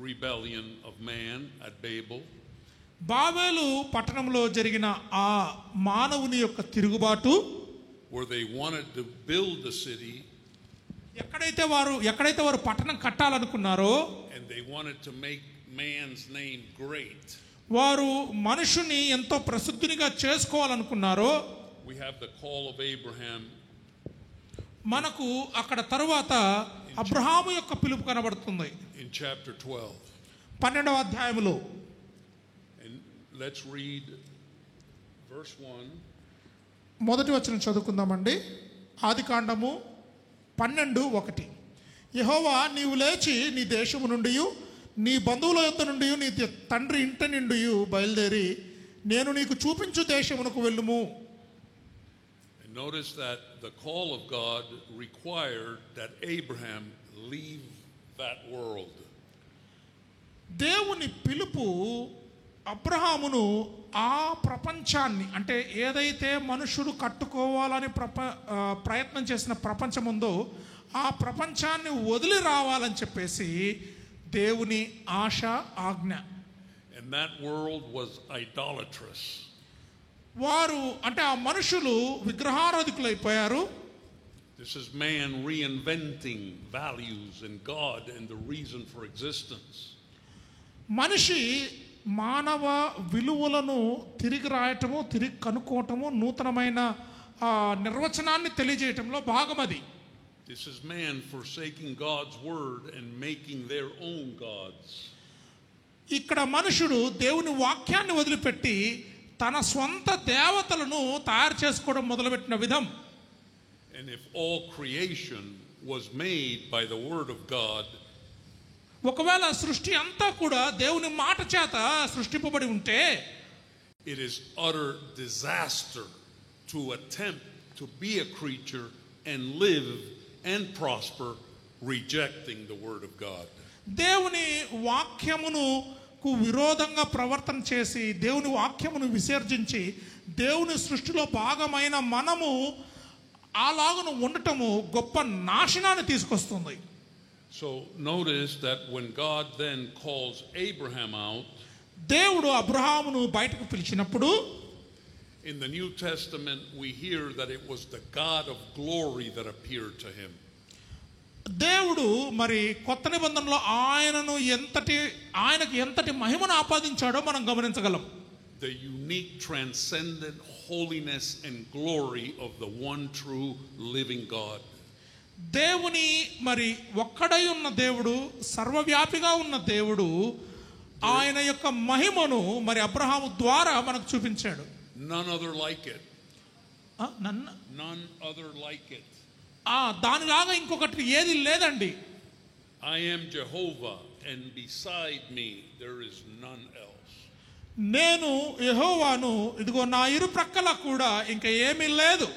rebellion of man at Babel, Babel పట్టణంలో జరిగిన ఆ మానవుని యొక్క తిరుగుబాటు, where they wanted to build the city, ఎక్కడైతే వారు పట్టణం కట్టాలనుకున్నారో, and they wanted to make man's name great, వారు మనుషుని ఎంతో ప్రసిద్ధినిగా చేసుకోవాలనుకున్నారో, we have the call of Abraham. మనకు అక్కడ తరువాత అబ్రహాము యొక్క పిలుపు కనబడుతుంది In chapter 12. 12వ అధ్యాయములో. And let's read verse 1. మొదటి వచనం చదువుకుందామండి. ఆదికాండము 12:1. యెహోవా, నీవు లేచి నీ దేశము నుండి, నీ బంధువుల యొద్ద నుండి, నీ తండ్రి ఇంటి నుండి బయలుదేరి నేను నీకు చూపించు దేశమునకు వెళ్ళుము. And notice that the call of God required that Abraham leave that world. దేవుని పిలుపు అబ్రహామును ఆ ప్రపంచాన్ని, అంటే ఏదైతే మనుషుడు కట్టుకోవాలని ప్రయత్నం చేసిన ప్రపంచం ఉందో ఆ ప్రపంచాన్ని వదిలి రావాలని చెప్పేసి దేవుని ఆశ, ఆజ్ఞ. And that world was idolatrous. వారు అంటే ఆ మనుషులు విగ్రహారాధికులైపోయారు. This is man reinventing values and God and the reason for existence. మనిషి మానవ విలువలను తిరిగి రాయటము, తిరిగి కనుక్కోవటము, నూతనమైన నిర్వచనాన్ని తెలియజేయటంలో భాగమది. This is man forsaking God's word and making their own gods. ఇక్కడ మనుషుడు దేవుని వాక్యాన్ని వదిలిపెట్టి తన స్వంత దేవతలను తయారు చేసుకోవడం మొదలుపెట్టిన విధం. And if all creation was made by the word of God, ఒకవేళ సృష్టి అంతా కూడా దేవుని మాట చేత సృష్టింపబడి ఉంటే, it is utter disaster to attempt to be a creature and live and prosper rejecting the word of God. దేవుని వాక్యమునకు విరోధంగా ప్రవర్తన చేసి దేవుని వాక్యమును విసర్జించి దేవుని సృష్టిలో భాగమైన మనము అలాగను ఉండటము గొప్ప నాశనాన్ని తీసుకొస్తుంది. So notice that when God then calls Abraham out, దేవుడు అబ్రహామును బయటకు పిలిచినప్పుడు, in the New Testament we hear that it was the God of glory that appeared to him. దేవుడు మరి కొత్త నిబంధనలో ఆయనకు ఎంతటి మహిమను ఆపాదించాడో మనం గమనించగలం. The unique transcendent holiness and glory of the one true living God. దేవుని మరి ఒక్కడై ఉన్న దేవుడు, సర్వవ్యాపిగా ఉన్న దేవుడు ఆయన యొక్క మహిమను మరి అబ్రహాము ద్వారా మనకు చూపించాడు. None other like it. None other like it. దానిలాగా ఇంకొకటి ఏది లేదండి. I am Jehovah and beside me there is none else. నేను యెహోవాను, ఇదిగో నా ఇరు ప్రక్కల కూడా ఇంకా ఏమీ లేదు.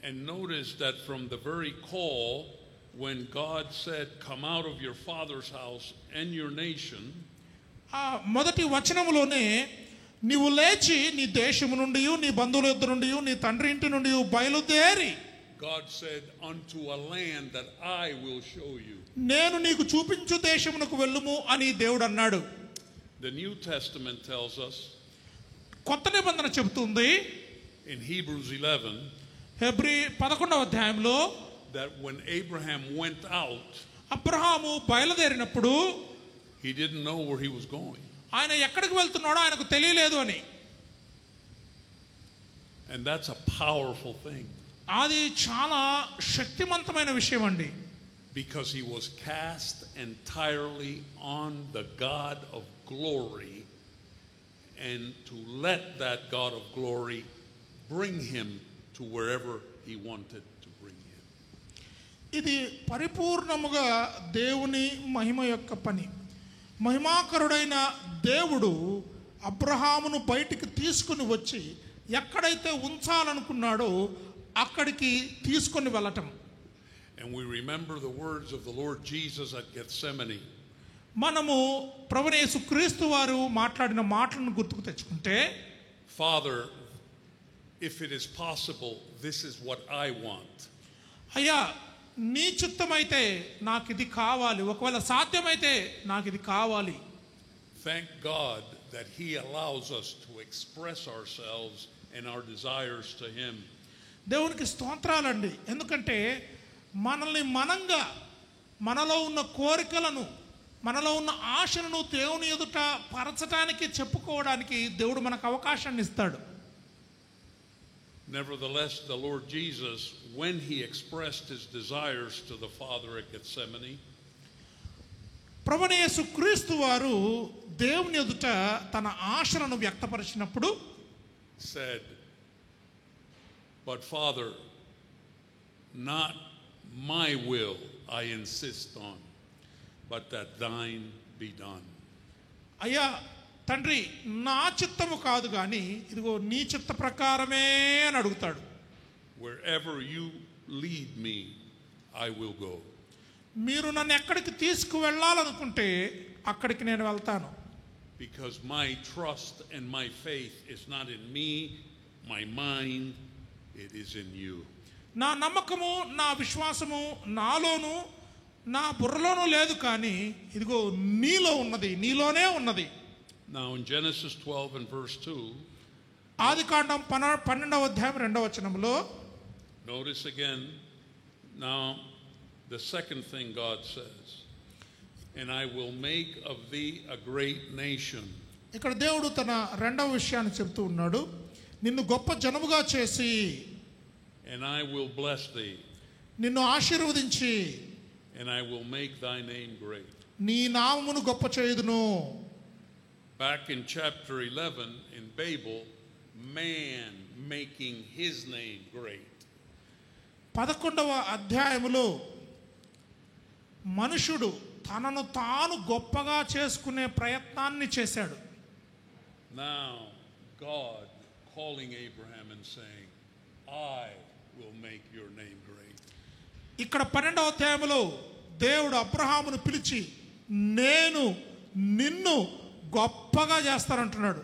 And notice that from the very call, when God said, "Come out of your father's house and your nation," మొదటి వచనములోనే నీవు లేచి నీ దేశము నుండి, నీ బంధువుల యొద్ద నుండి, నీ తండ్రి ఇంటి నుండి బయలుదేరి, God said, "Unto a land that I will show you." నేను నీకు చూపించు దేశమునకు వెళ్ళుము అని దేవుడు అన్నాడు. The New Testament tells us, కొత్త నిబంధన చెబుతుంది in Hebrews 11, హెబ్రీ 11వ అధ్యాయంలో, that when Abraham went out, Abraham బయలుదేరినప్పుడు He didn't know where he was going. ఆయన ఎక్కడికి వెళ్తున్నాడో ఆయనకు తెలియలేదు అని. And that's a powerful thing. అది చాలా శక్తివంతమైన విషయం అండి. Because he was cast entirely on the God of glory, and to let that God of glory bring him to wherever he wanted to bring him. ఇది పరిపూర్ణముగా దేవుని మహిమ యొక్క పని. మహిమాకరుడైన దేవుడు అబ్రహామును బయటికి తీసుకుని వచ్చి ఎక్కడైతే ఉంచాలనుకున్నాడో అక్కడికి తీసుకొని వెళ్ళటం. And we remember the words of the Lord Jesus at Gethsemane. మనము ప్రభువైన యేసుక్రీస్తు వారు మాట్లాడిన మాటలను గుర్తుకు తెచ్చుకుంటే, Father, if it is possible, this is what I want. అయ్యా నీ చిత్తమైతే నాకు ఇది కావాలి, ఒకవేళ సాధ్యమైతే నాకు ఇది కావాలి. Thank God that he allows us to express ourselves and our desires to him. దేవునికి స్తోత్రాలండి. ఎందుకంటే మనల్ని మనంగా మనలో ఉన్న కోరికలను మనలో ఉన్న ఆశలను దేవుని ఎదుట పరచడానికి చెప్పుకోవడానికి దేవుడు మనకు అవకాశాన్ని ఇస్తాడు. Nevertheless, the Lord Jesus, when he expressed his desires to the Father at Gethsemane, ప్రభువైన యేసుక్రీస్తు వారు దేవుని ఎదుట తన ఆశలను వ్యక్తపరిచినప్పుడు said, "But Father, not my will I insist on, but that thine be done." అయ్యా తండ్రి, నా చిత్తము కాదు కానీ ఇదిగో నీ చిత్త ప్రకారమే అని అడుగుతాడు. Wherever you lead me, I will go. మీరు నన్ను ఎక్కడికి తీసుకువెళ్ళాలనుకుంటే అక్కడికి నేను వెళ్తాను. Because my trust and my faith is not in me, my mind, it is in you. నా నమ్మకము నా విశ్వాసము నాలోను నా బుర్రలోనూ లేదు, కానీ ఇదిగో నీలో ఉన్నది, నీలోనే ఉన్నది. Now in Genesis 12 and verse 2, ఆదికాండం 12వ అధ్యాయం 2వ వచనంలో, notice again, now the second thing God says, "And I will make of thee a great nation." ఇక్కడ దేవుడు తన రెండవ విషయాన్ని చెప్తూ ఉన్నాడు. నిన్ను గొప్ప జనముగా చేసి, "And I will bless thee, నిన్ను ఆశీర్వదించి, and I will make thy name great." నీ నామమును గొప్ప చేయుదును. Back in chapter 11 in Babel, man making his name great. 11వ అధ్యాయములో మనుషుడు తనను తాను గొప్పగా చేసుకునే ప్రయత్నాన్ని చేశాడు. Now God calling Abraham and saying, "I will make your name great." ఇక్కడ 12వ అధ్యాయములో దేవుడు అబ్రహామును పిలిచి నేను నిన్ను గొప్పగా చేస్తానంటున్నాడు.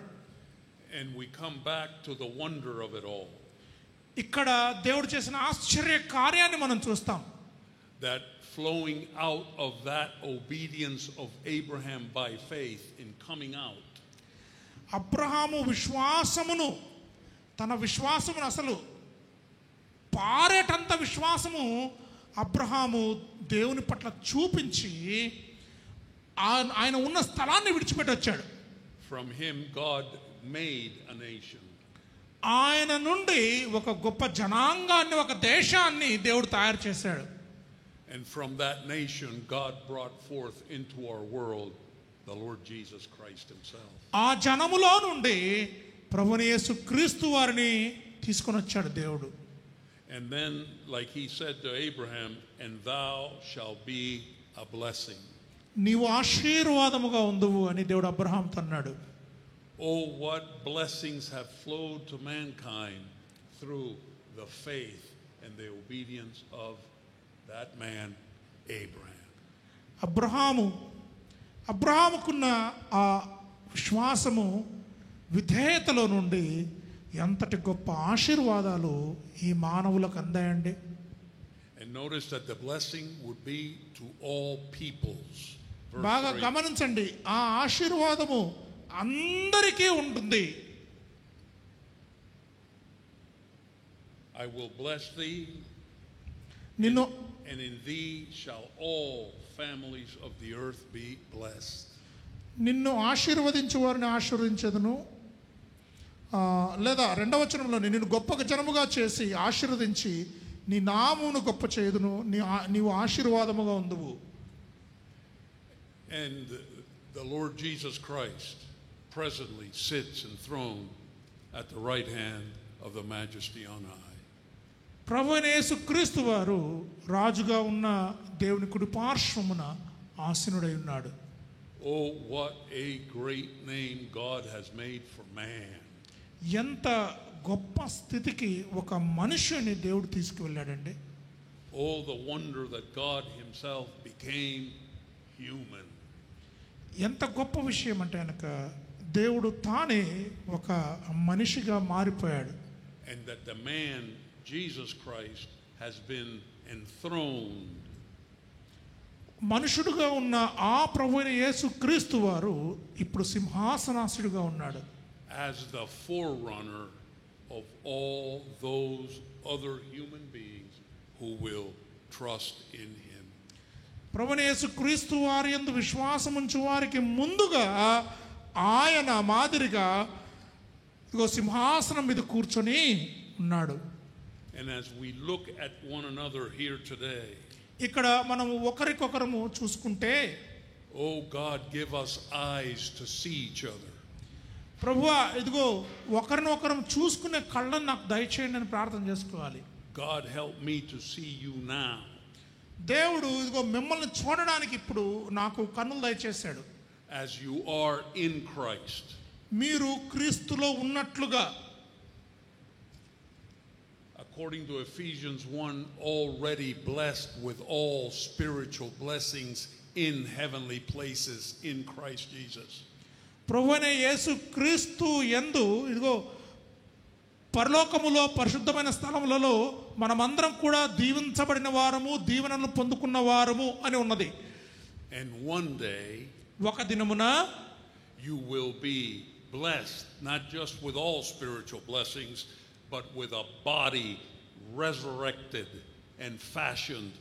And we come back to the wonder of it all. ఇక్కడ దేవుడు చేసిన ఆశ్చర్య కార్యాన్ని మనం చూస్తాం. That flowing out of that obedience of Abraham by faith in coming out, Abraham విశ్వాసమును, తన విశ్వాసమును అసలు పారేటంత విశ్వాసము అబ్రహాము దేవుని పట్ల చూపించి ఆయన ఉన్న స్థలాన్ని విడిచిపెట్టి వచ్చాడు. from him God made a nation. ఆయన నుండి ఒక గొప్ప జనాంగాన్ని, ఒక దేశాన్ని దేవుడు తయారు చేశాడు. And from that nation God brought forth into our world the Lord Jesus Christ himself. ఆ జనములో నుండి ప్రభువైన యేసుక్రీస్తు వారిని తీసుకొని వచ్చాడు దేవుడు. And then, like he said to Abraham, "And thou shalt be a blessing." నీవు ఆశీర్వాదముగా ఉందువు అని దేవుడు అబ్రహాంతో అన్నాడు. Oh, what blessings have flowed to mankind through the faith and the obedience of that man, Abraham. అబ్రహాముకున్న ఆ విశ్వాసము, విధేయతలో నుండి ఎంతటి గొప్ప ఆశీర్వాదాలు ఈ మానవులకు అందాయండి. And notice that the blessing would be to all peoples. బాగా గమనించండి, ఆ ఆశీర్వాదము అందరికీ ఉంటుంది. I will bless thee, నిన్ను and in thee shall all families of the earth be blessed. నిన్ను ఆశీర్వదించు వారిని ఆశీర్వదించదును, లేదా 2వ వచనంలో నిన్ను గొప్ప జనముగా చేసి ఆశీర్వదించి నీ నామమును గొప్ప చేయుదును, నీవు ఆశీర్వాదముగా ఉందువు. And the Lord Jesus Christ presently sits enthroned at the right hand of the Majesty on high. ప్రభువైన యేసుక్రీస్తు వారు రాజుగా ఉన్న దేవుని కుడి పార్శ్వమున ఆసీనుడై ఉన్నాడు. Oh, what a great name God has made for man. ఎంత గొప్ప స్థితికి ఒక మనుష్యుని దేవుడు తీసుకువెళ్ళాడండి. Oh, the wonder that God himself became human. ఎంత గొప్ప విషయం అంటే కనుక దేవుడు తానే ఒక మనిషిగా మారిపోయాడు. And that the man Jesus Christ has been enthroned. మనుషుడుగా ఉన్న ఆ ప్రభువైన యేసుక్రీస్తు వారు ఇప్పుడు సింహాసనాసీనుడిగా ఉన్నాడు. As the forerunner of all those other human beings who will trust in him. ప్రభువైన యేసుక్రీస్తు వారి యందు విశ్వాసం ఉంచు వారికి ముందుగా ఆయన మాదిరిగా ఇదిగో సింహాసనం మీద కూర్చొని ఉన్నాడు. And as we look at one another here today, ఇక్కడ మనం ఒకరికొకరము చూసుకుంటే, oh God, give us eyes to see each other. ప్రభువా ఇదిగో ఒకరినొకరం చూసుకునే కళ్ళను నాకు దయచేయండి అని ప్రార్థన చేసుకోవాలి. God, help me to see you now. దేవుడు ఇదిగో మిమ్మల్ని చూడడానికి ఇప్పుడు నాకు కన్నులు దయచేశాడు. As you are in Christ. మీరు క్రీస్తులో ఉన్నట్లుగా. According to Ephesians 1, already blessed with all spiritual blessings in heavenly places in Christ Jesus. ప్రభువైన యేసు క్రీస్తు యందు ఇదిగో పరలోకములో పరిశుద్ధమైన స్థలములలో మనమందరం కూడా దీవించబడిన వారము, దీవెనలు పొందుకున్న వారము అని ఉన్నది. And one day ఒక దినమున you will be blessed not just with all spiritual blessings, but with a body resurrected and fashioned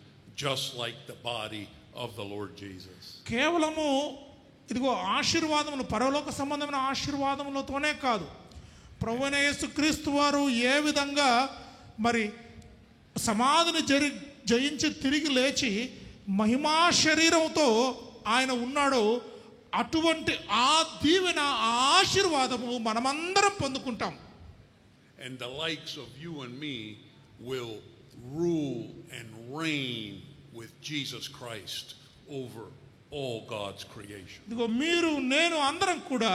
just like the body of the Lord Jesus. కేవలము ఇదిగో ఆశీర్వాదములు, పరలోక సంబంధమైన ఆశీర్వాదములతోనే కాదు, ప్రభువైన యేసుక్రీస్తు వారు ఏ విధంగా మరి సమాధిని జయించి తిరిగి లేచి మహిమా శరీరంతో ఆయన ఉన్నాడో అటువంటి ఆ దీవెన, ఆ ఆశీర్వాదము మనమందరం పొందుకుంటాం. And the likes of you and me will rule and reign with Jesus Christ over all God's creation. ఇదిగో మీరు నేను అందరం కూడా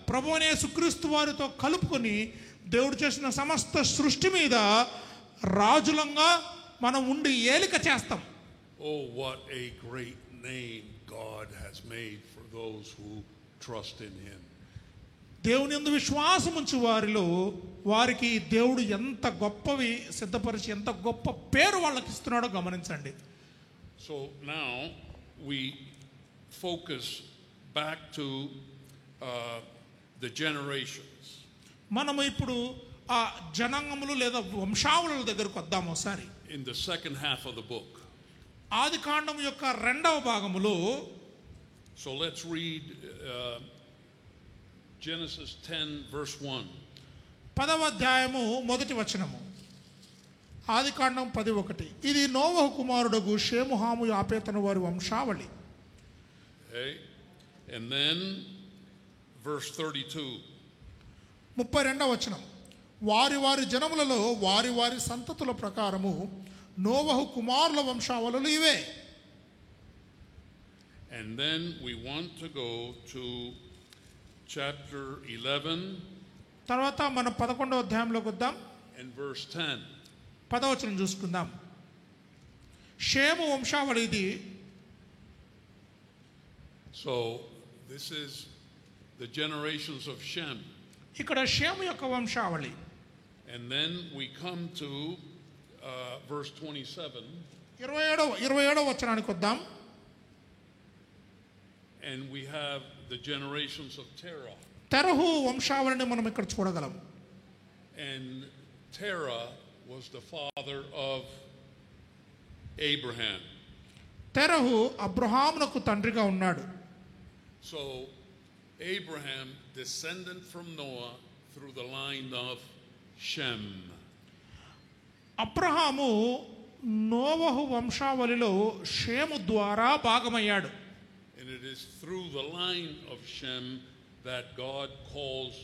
ప్రభువైన యేసుక్రీస్తు వారితో కలుపుకొని దేవుడు చేసిన సమస్త సృష్టి మీద రాజులంగా మనం ఉండి ఏలిక చేస్తాం. Oh, what a great name God has made for those who trust in him. దేవుని యందు విశ్వాసం ఉంచు వారిలో వారికి దేవుడు ఎంత గొప్పవి సిద్ధపరిచి ఎంత గొప్ప పేరు వాళ్ళకి ఇస్తున్నాడో గమనించండి. So now we focus back to the generations. మనము ఇప్పుడు ఆ జనాంగములు లేదా వంశావళుల దగ్గరకు వద్దాము ఒకసారి. In the second half of the book. ఆదికాండం యొక్క 2వ భాగములో. So let's read Genesis 10 verse 1. 10వ అధ్యాయము 1వ వచనము. ఆదికాండం 10:1. ఇది నోవహు కుమారుడగు షేము, హాము, యాపేతను వారి వంశావళి. Okay. And then verse 32. 32వ వచనం. వారి వారి జనములలో వారి వారి సంతతుల ప్రకారము నోవహు కుమారుల వంశావళులు ఇవే. And then we want to go to chapter 11. తర్వాత మనం 11వ అధ్యాయంలోకి వద్దాం. And verse 10. 10వ వచనం చూసుకుందాం. షేము వంశావళి ఇది. So this is the generations of Shem. ఇక్కడ షేము యొక్క వంశావళి. And then we come to verse 27. 27వ వచనానికి వద్దాం. And we have the generations of Terah. తెరహు వంశావళిని మనం ఇక్కడ చూడగలం. And Terah was the father of Abraham. తెరహు అబ్రహామునకు తండ్రిగా ఉన్నాడు. So Abraham, descendant from Noah through the line of Shem. Abraham నోవహు వంశావళిలో షేము ద్వారా భాగమయ్యాడు. And it is through the line of Shem that God calls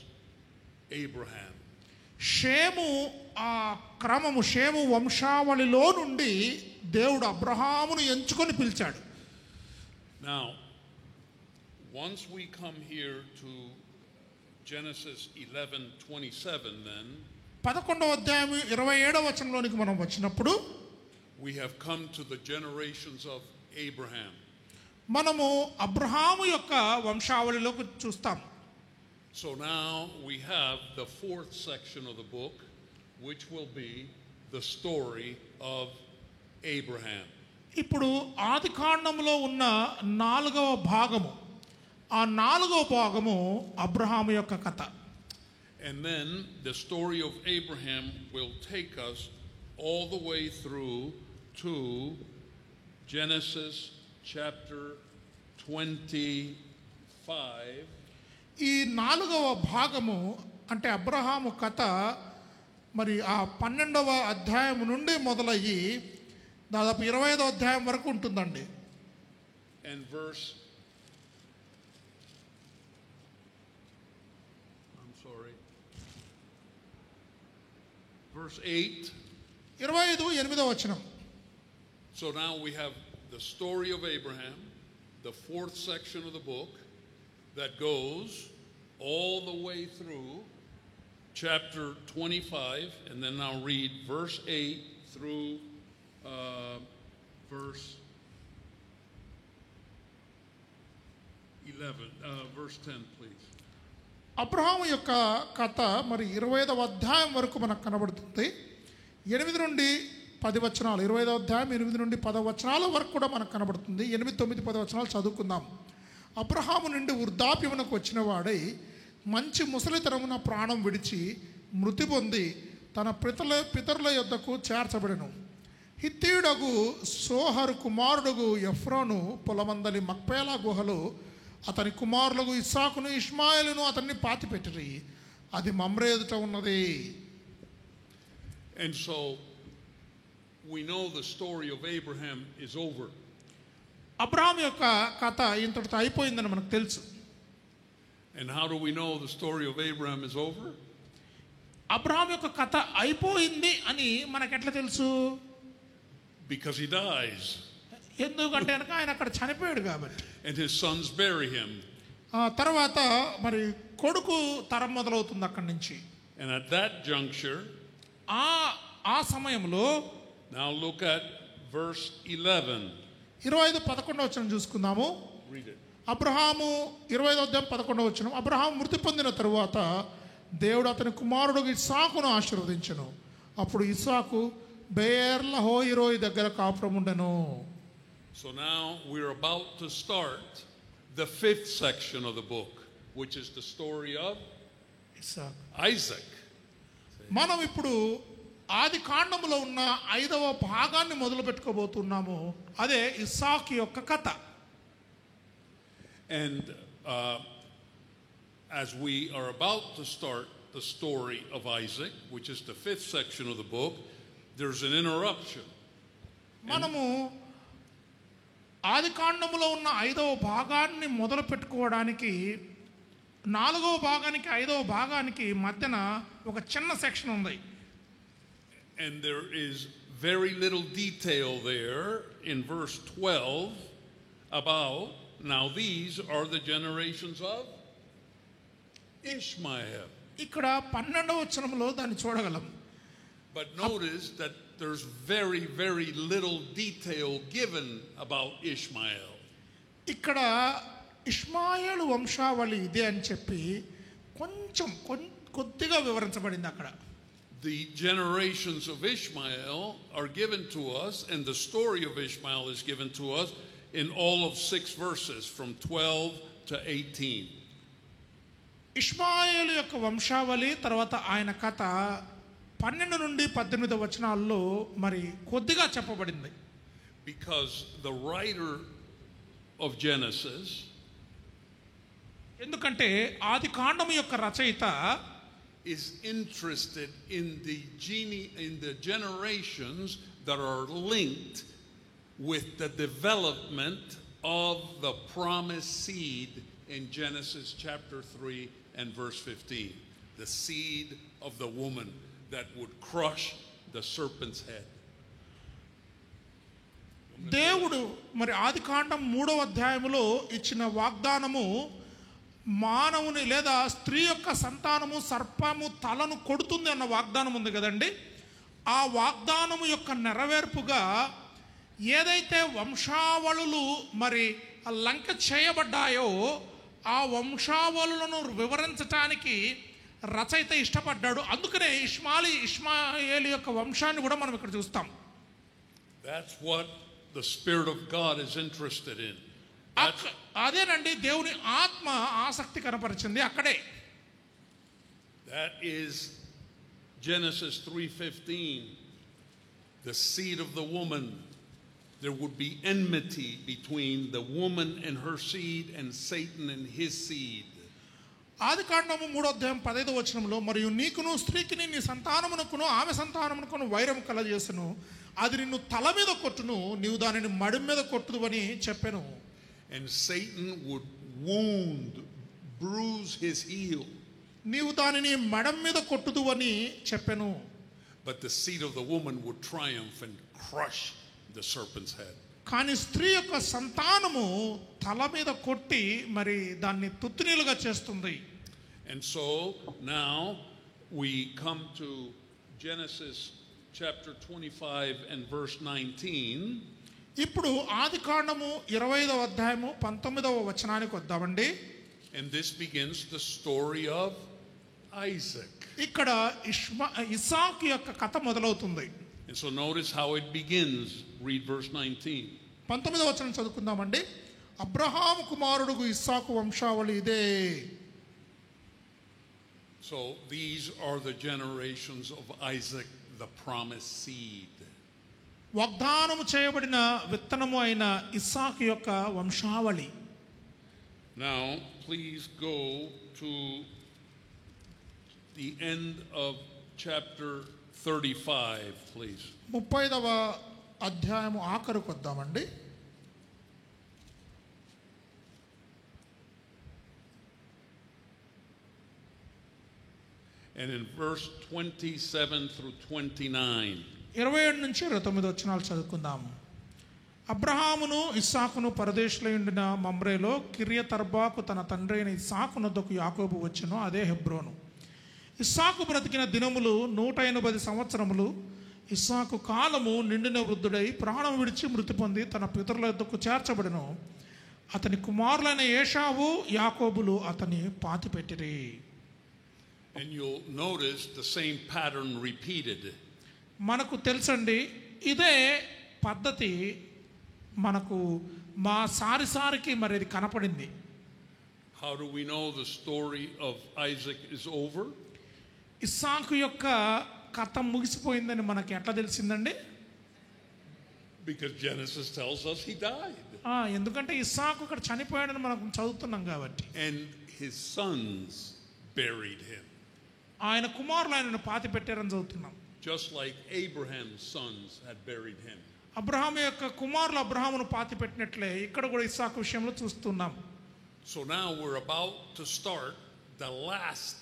Abraham. షేము ఆ క్రమము షేము వంశావళిలో నుండి దేవుడు అబ్రహామును ఎంచుకొని పిలిచాడు. Now, once we come here to Genesis 11:27, then 11వ అధ్యాయం 27వ వచనంలోనికి మనం వచ్చినప్పుడు we have come to the generations of Abraham. మనము అబ్రహాము యొక్క వంశావళిలోకి చూస్తాం. So now we have the fourth section of the book, which will be the story of Abraham. ఇప్పుడు ఆది కాండములో ఉన్న 4వ భాగము, ఆ 4వ భాగము అబ్రహాము యొక్క కథ. And then the story of Abraham will take us all the way through to Genesis chapter 25. ఈ 4వ భాగము అంటే అబ్రహాము కథ మరి ఆ 12వ అధ్యాయం నుండి మొదలయ్యి దాదాపు 25వ అధ్యాయం వరకు ఉంటుందండి. And verse 8. 25:8వ వచనం. So now we have the story of Abraham, the fourth section of the book that goes all the way through chapter 25, and then I'll read verse 8 through verse 11, verse 10, please. Abraham యొక్క కథ మరి 25వ అధ్యాయం వరకు మనకు కనబడుతుంది. 8 నుండి 10 వచనాలు, 25వ అధ్యాయం 8 నుండి 10 వచనాల వరకు కూడా మనకు కనబడుతుంది. 8, 9, 10 వచనాలు చదువుకుందాం. అబ్రహాము నుండి వృద్ధాప్యమునకు వచ్చిన వాడై మంచి ముసలితనమున ప్రాణం విడిచి మృతి పొంది తన పితరుల యొద్దకు చేర్చబడెను. హిత్తీయుడగు సోహరు కుమారుడుగు ఎఫ్రోను పొలమందలి మక్పేలా గుహలో అతని కుమారులకు ఇస్సాకును ఇష్మాయేలును అతన్ని పాతిపెట్టిరి. అది మమ్రే ఎదుట ఉన్నది. And so we know the story of Abraham is over. Abraham యొక్క కథ ఇంతటితో అయిపోయిందని మనకు తెలుసు. And how do we know the story of Abraham is over? Abraham యొక్క కథ అయిపోయింది అని మనకు ఎట్లా తెలుసు? Because he dies. ఎందుకంటే కనుక ఆయన అక్కడ చనిపోయాడు కాబట్టి. And his sons bury him. తర్వాత మరి కొడుకు తరం మొదలవుతుంది అక్కడి నుంచి. And at that juncture, ఆ సమయంలో now look at verse 11. 25:11 వచనం చూసుకుందాము. Read it. అబ్రహాము 25వ అధ్యాయం 11వ వచనం. అబ్రహాము మృతి పొందిన తరువాత దేవుడు అతని కుమారుడు ఇస్సాకును ఆశీర్వదించెను. అప్పుడు ఇస్సాకు బెయేర్లహోయిరోయి దగ్గర కాపురం ఉండెను. So now we're about to start the fifth section of the book, which is the story of Isaac. మనం ఇప్పుడు ఆది కాండములో ఉన్న 5వ భాగాన్ని మొదలు పెట్టుకోబోతున్నాము. అదే ఇస్సాకు యొక్క కథ. And as we are about to start the story of Isaac, which is the fifth section of the book, there's an interruption. మనము ఆది కాండములో ఉన్న 5వ భాగాన్ని మొదలు పెట్టుకోవడానికి 4వ భాగానికి 5వ భాగానికి మధ్యన ఒక చిన్న సెక్షన్ ఉంది. And there is very little detail there in verse 12 about, now these are the generations of Ishmael. ఇక్కడ 12వ వచనంలో దాన్ని చూడగలం. But notice that there's very, very little detail given about Ishmael. ఇక్కడ ఇష్మాయేలు వంశావళి ఇదే అని చెప్పి కొంచెం కొద్దిగా వివరించబడింది అక్కడ. The generations of Ishmael are given to us, and the story of Ishmael is given to us in all of 6 verses from 12 to 18. ఇష్మాయేలు యొక్క వంశావళి తర్వాత ఆయన కథ 12 నుండి 18 వచనాల్లో మరి కొద్దిగా చెప్పబడింది. Because the writer of Genesis ఎందుకంటే ఆది కాండము యొక్క రచయిత is interested in the generations that are linked with the development of the promised seed in Genesis chapter 3 and verse 15. The seed of the woman that would crush the serpent's head. దేవుడు మరి ఆది కాండం 3వ అధ్యాయములో ఇచ్చిన వాగ్దానము మానవుని లేదా స్త్రీ యొక్క సంతానము సర్పము తలను కొడుతుంది అన్న వాగ్దానం ఉంది కదండి. ఆ వాగ్దానము యొక్క నెరవేర్పుగా ఏదైతే వంశావళులు మరి లంక చేయబడ్డాయో ఆ వంశావళులను వివరించటానికి రచయిత ఇష్టపడ్డాడు. అందుకనే ఇష్మాయేలు యొక్క వంశాన్ని కూడా మనం ఇక్కడ చూస్తాం. That's what the Spirit of God is interested in. అదేనండి దేవుని ఆత్మ ఆసక్తి కనపరిచింది అక్కడే. That is Genesis 3:15. The seed of the woman. There would be enmity between the woman and her seed and Satan and his seed. ఆది కాండము 3వ అధ్యాయం 15వ వచనంలో మరియు నీకును స్త్రీకిని నీ సంతానమునకును ఆమె సంతానమునకును వైరం కలజేసును, అది నిన్ను తల మీద కొట్టును, నీవు దానిని మడి మీద కొట్టుదు అని చెప్పాను. And Satan would wound, bruise his heel. నీవు దానిని మడం మీద కొట్టుదు అని చెప్పాను. But the seed of the woman would triumph and crush the serpent's head. కానీ స్త్రీ యొక్క సంతానము తల మీద కొట్టి మరి దాన్ని తుత్తునీలుగా చేస్తుంది. And so now we come to Genesis chapter 25 and verse 19. ఇప్పుడు ఆది కాండము 25వ అధ్యాయము 19వ వచనానికి వద్దామండి. And this begins the story of Isaac. ఇక్కడ ఇస్సాకు యొక్క కథ మొదలవుతుంది. And so notice how it begins. Read verse 19. 19వ వచనం చదువుకుందామండి. అబ్రహాము కుమారుడుగు ఇస్సాకు వంశావళి ఇదే. So these are the generations of Isaac, the promised seed. వాగ్దానము చేయబడిన విత్తనము అయిన ఇస్సాకు యొక్క వంశావళి. Now please go to the end of chapter 35, please. 30వ అధ్యాయము ఆఖరుకు వద్దామండి. And in verse 27 through 29. 27 నుంచి 29 వచనాలు చదువుకుందాం. అబ్రహామును ఇస్సాకును పరదేశులై ఉండిన మమ్రేలో కిర్యతర్బాకు తన తండ్రి అయిన ఇస్సాకు నొద్దకు యాకోబు వచ్చెను, అదే హెబ్రోను. ఇస్సాకు బ్రతికిన దినములు 180 సంవత్సరములు. ఇస్సాకు కాలము నిండిన వృద్ధుడై ప్రాణం విడిచి మృతి పొంది తన పితరుల యొద్దకు చేర్చబడెను. అతని కుమారులైన ఏషావు యాకోబులు అతని పాతిపెట్టిరి. And you'll notice the same pattern repeated. మనకు తెలుసండి ఇదే పద్ధతి మనకు మా సారికి మరి ఇది కనపడింది. How do we know the story of Isaac is over? ఇస్సాకు యొక్క కథ ముగిసిపోయిందని మనకి ఎట్లా తెలిసిందండి? Because Genesis tells us he died. ఎందుకంటే ఇస్సాకు ఇక్కడ చనిపోయాడని మనం చదువుతున్నాం కాబట్టి. And his sons buried him. ఆయన కుమారులు ఆయనను పాతి పెట్టారని చదువుతున్నాం. Just like Abraham's sons had buried him. Abraham యొక్క కుమారులు అబ్రహామును పాతి పెట్టినట్లే ఇక్కడ కూడా ఇస్సాకు విషయంలో చూస్తున్నాం. So now we're about to start the last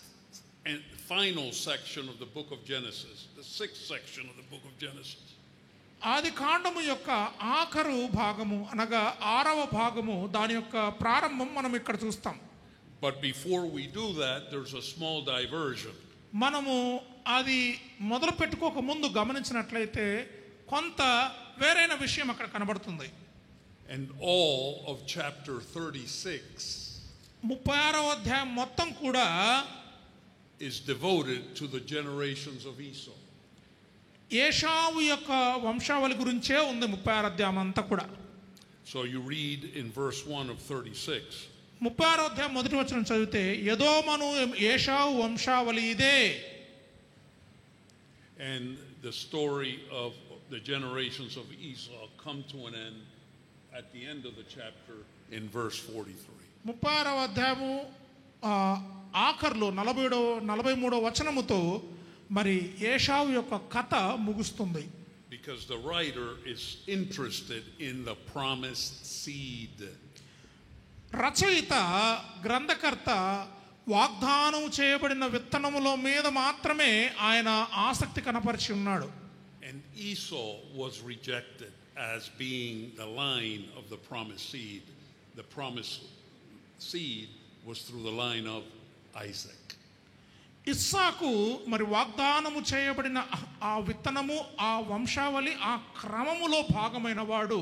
and final section of the book of Genesis, the 6th section of the book of Genesis. ఆది కాండము యొక్క ఆఖరు భాగము అనగా 6వ భాగము దాని యొక్క ప్రారంభం మనం ఇక్కడ చూస్తాం. But before we do that, there's a small diversion. మనము అది మొదలు పెట్టుకోక ముందు గమనించినట్లయితే కొంత వేరైన విషయం అక్కడ కనబడుతుంది. And all of chapter 36 36వ అధ్యాయం మొత్తం కూడా is devoted to the generations of Esau. ఏషావు యొక్క వంశావళి గురించే ఉంది 36వ అధ్యాయం అంతా కూడా. So you read in verse 1 of 36. 36వ అధ్యాయం మొదటి వచనం చదివితే ఎదోమను ఏషావు వంశావళి ఇదే. And the story of the generations of Esau come to an end at the end of the chapter in verse 43. 36వ అధ్యాయము ఆఖర్లో 43వ వచనముతో మరి ఏశావు యొక్క కథ ముగుస్తుంది. Because the writer is interested in the promised seed. రచయిత గ్రంథకర్త వాగ్దానం చేయబడిన విత్తనముల మీద మాత్రమే ఆయన ఆసక్తి కనపరిచి ఉన్నాడు. And Esau was rejected as being the line of the promised seed. The promised seed was through the line of Isaac. ఇస్సాకు మరి వాగ్దానము చేయబడిన ఆ విత్తనము, ఆ వంశావళి, ఆ క్రమములో భాగమైన వాడు.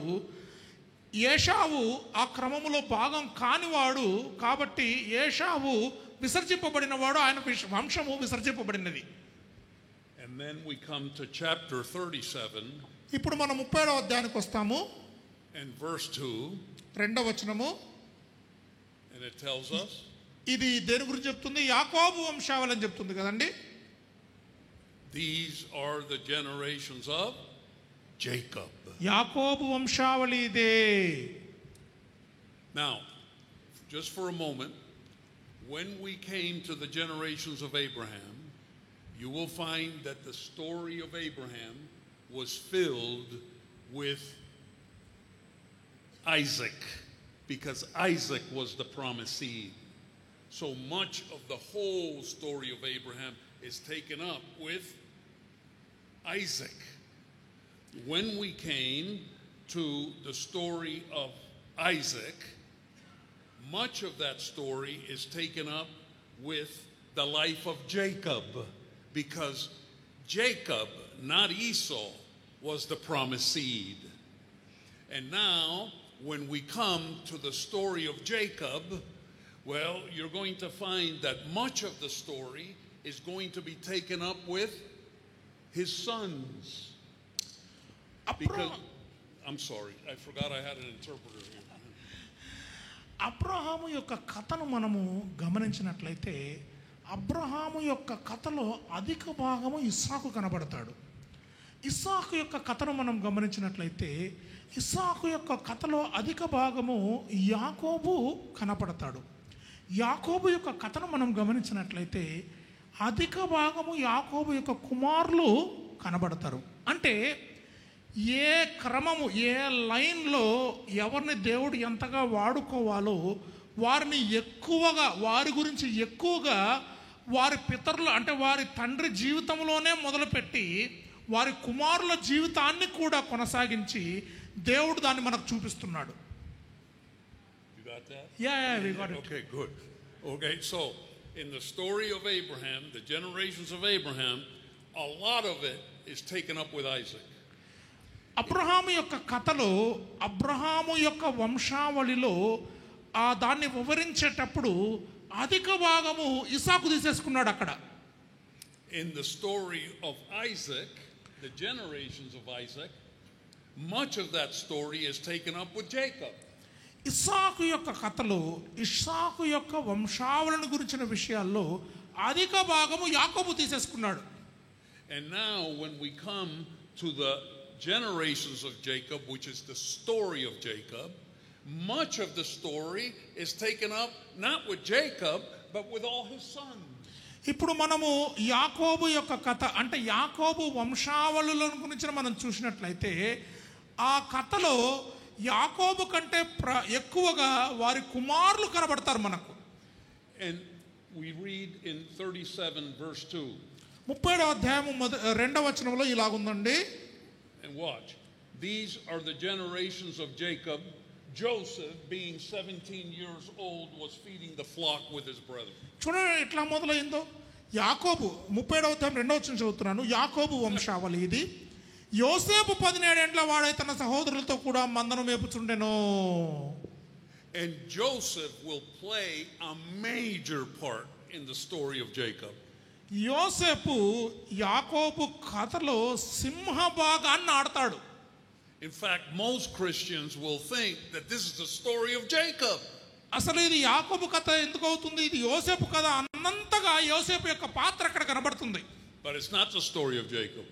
ఏశావు ఆ క్రమములో భాగం కానివాడు కాబట్టి ఏశావు విసర్జింపబడిన వాడు, ఆయన వంశము విసర్జింపబడినది. And then we come to chapter 37. ఇప్పుడు మనం 37వ అధ్యాయానికి వస్తాము. And verse 2. రెండవ వచనము. And it tells us, ఇది దేని గురించి చెప్తుంది? యాకోబు వంశావళి అని చెప్తుంది కదండి. These are the generations of Jacob. యాకోబు వంశావళి ఇదే. Now, just for a moment, when we came to the generations of Abraham, you will find that the story of Abraham was filled with Isaac, because Isaac was the promised seed. So much of the whole story of Abraham is taken up with Isaac. When we came to the story of Isaac, much of that story is taken up with the life of Jacob, because Jacob, not Esau, was the promised seed. And now, when we come to the story of Jacob, well, you're going to find that much of the story is going to be taken up with his sons. Because, I'm sorry, I forgot I had an interpreter here. Abraham యొక్క కథను మనము గమనించినట్లయితే అబ్రహాము యొక్క కథలో అధిక భాగము ఇస్సాకు కనబడతాడు. ఇస్సాకు యొక్క కథను మనం గమనించినట్లయితే ఇస్సాకు యొక్క కథలో అధిక భాగము యాకోబు కనపడతాడు. యాకోబు యొక్క కథను మనం గమనించినట్లయితే అధిక భాగము యాకోబు యొక్క కుమారులు కనబడతారు. అంటే ఏ క్రమము, ఏ లైన్లో ఎవరిని దేవుడు ఎంతగా వాడుకోవాలో వారిని ఎక్కువగా, వారి గురించి ఎక్కువగా వారి పితరులు అంటే వారి తండ్రి జీవితంలోనే మొదలుపెట్టి వారి కుమారుల జీవితాన్ని కూడా కొనసాగించి దేవుడు దాన్ని మనకు చూపిస్తున్నాడు. Got that? Yeah, we got it. Okay, good. Okay, so in the story of Abraham, the generations of Abraham, a lot of it is taken up with Isaac. Abraham యొక్క కథలో, అబ్రహాము యొక్క వంశావళిలో ఆ దాన్ని వివరించేటప్పుడు అధిక భాగము ఇస్సాకు తీసేసుకున్నాడు అక్కడ. In the story of Isaac, the generations of Isaac, much of that story is taken up with Jacob. ఇస్సాకు యొక్క కథలో ఇస్సాకు యొక్క వంశావళిని గురించిన విషయాల్లో అధిక భాగము యాకోబు తీసేసుకున్నాడు. And now when we come to the generations of Jacob, which is the story of Jacob, much of the story is taken up not with Jacob but with all his sons. ఇప్పుడు మనము యాకోబు యొక్క కథ అంటే యాకోబు వంశావళుల గురించి మనం చూసినట్లయితే ఆ కథలో యాకోబు కంటే ఎక్కువగా వారి కుమారులు కనబడతారు మనకు. And we read in 37 verse 2. 37వ అధ్యాయము 2వ వచనంలో ఇలాగుందండి. And watch. These are the generations of Jacob. Joseph, being 17 years old, was feeding the flock with his brethren. చూడండి ఎట్లా మొదలైందో. యాకోబు 37వ అధ్యాయం 2వ వచనం చదువుతున్నాను. యాకోబు వంశావళి ఇది. యోసేపు 17 ఏండ్ల వాడై తన సహోదరులతో కూడా మందను మేపుచుండెను. And Joseph will play a major part in the story of Jacob. యోసేపు యాకోబు కథలో సింహభాగాన్ని ఆడతాడు. In fact, most Christians will think that this is the story of Jacob. అసలు ఇది యాకోబు కథ ఎందుకు అవుతుంది, ఇది యోసేపు కథ అన్నంతగా యోసేపు యొక్క పాత్ర అక్కడ కనబడుతుంది. But it's not the story of Jacob.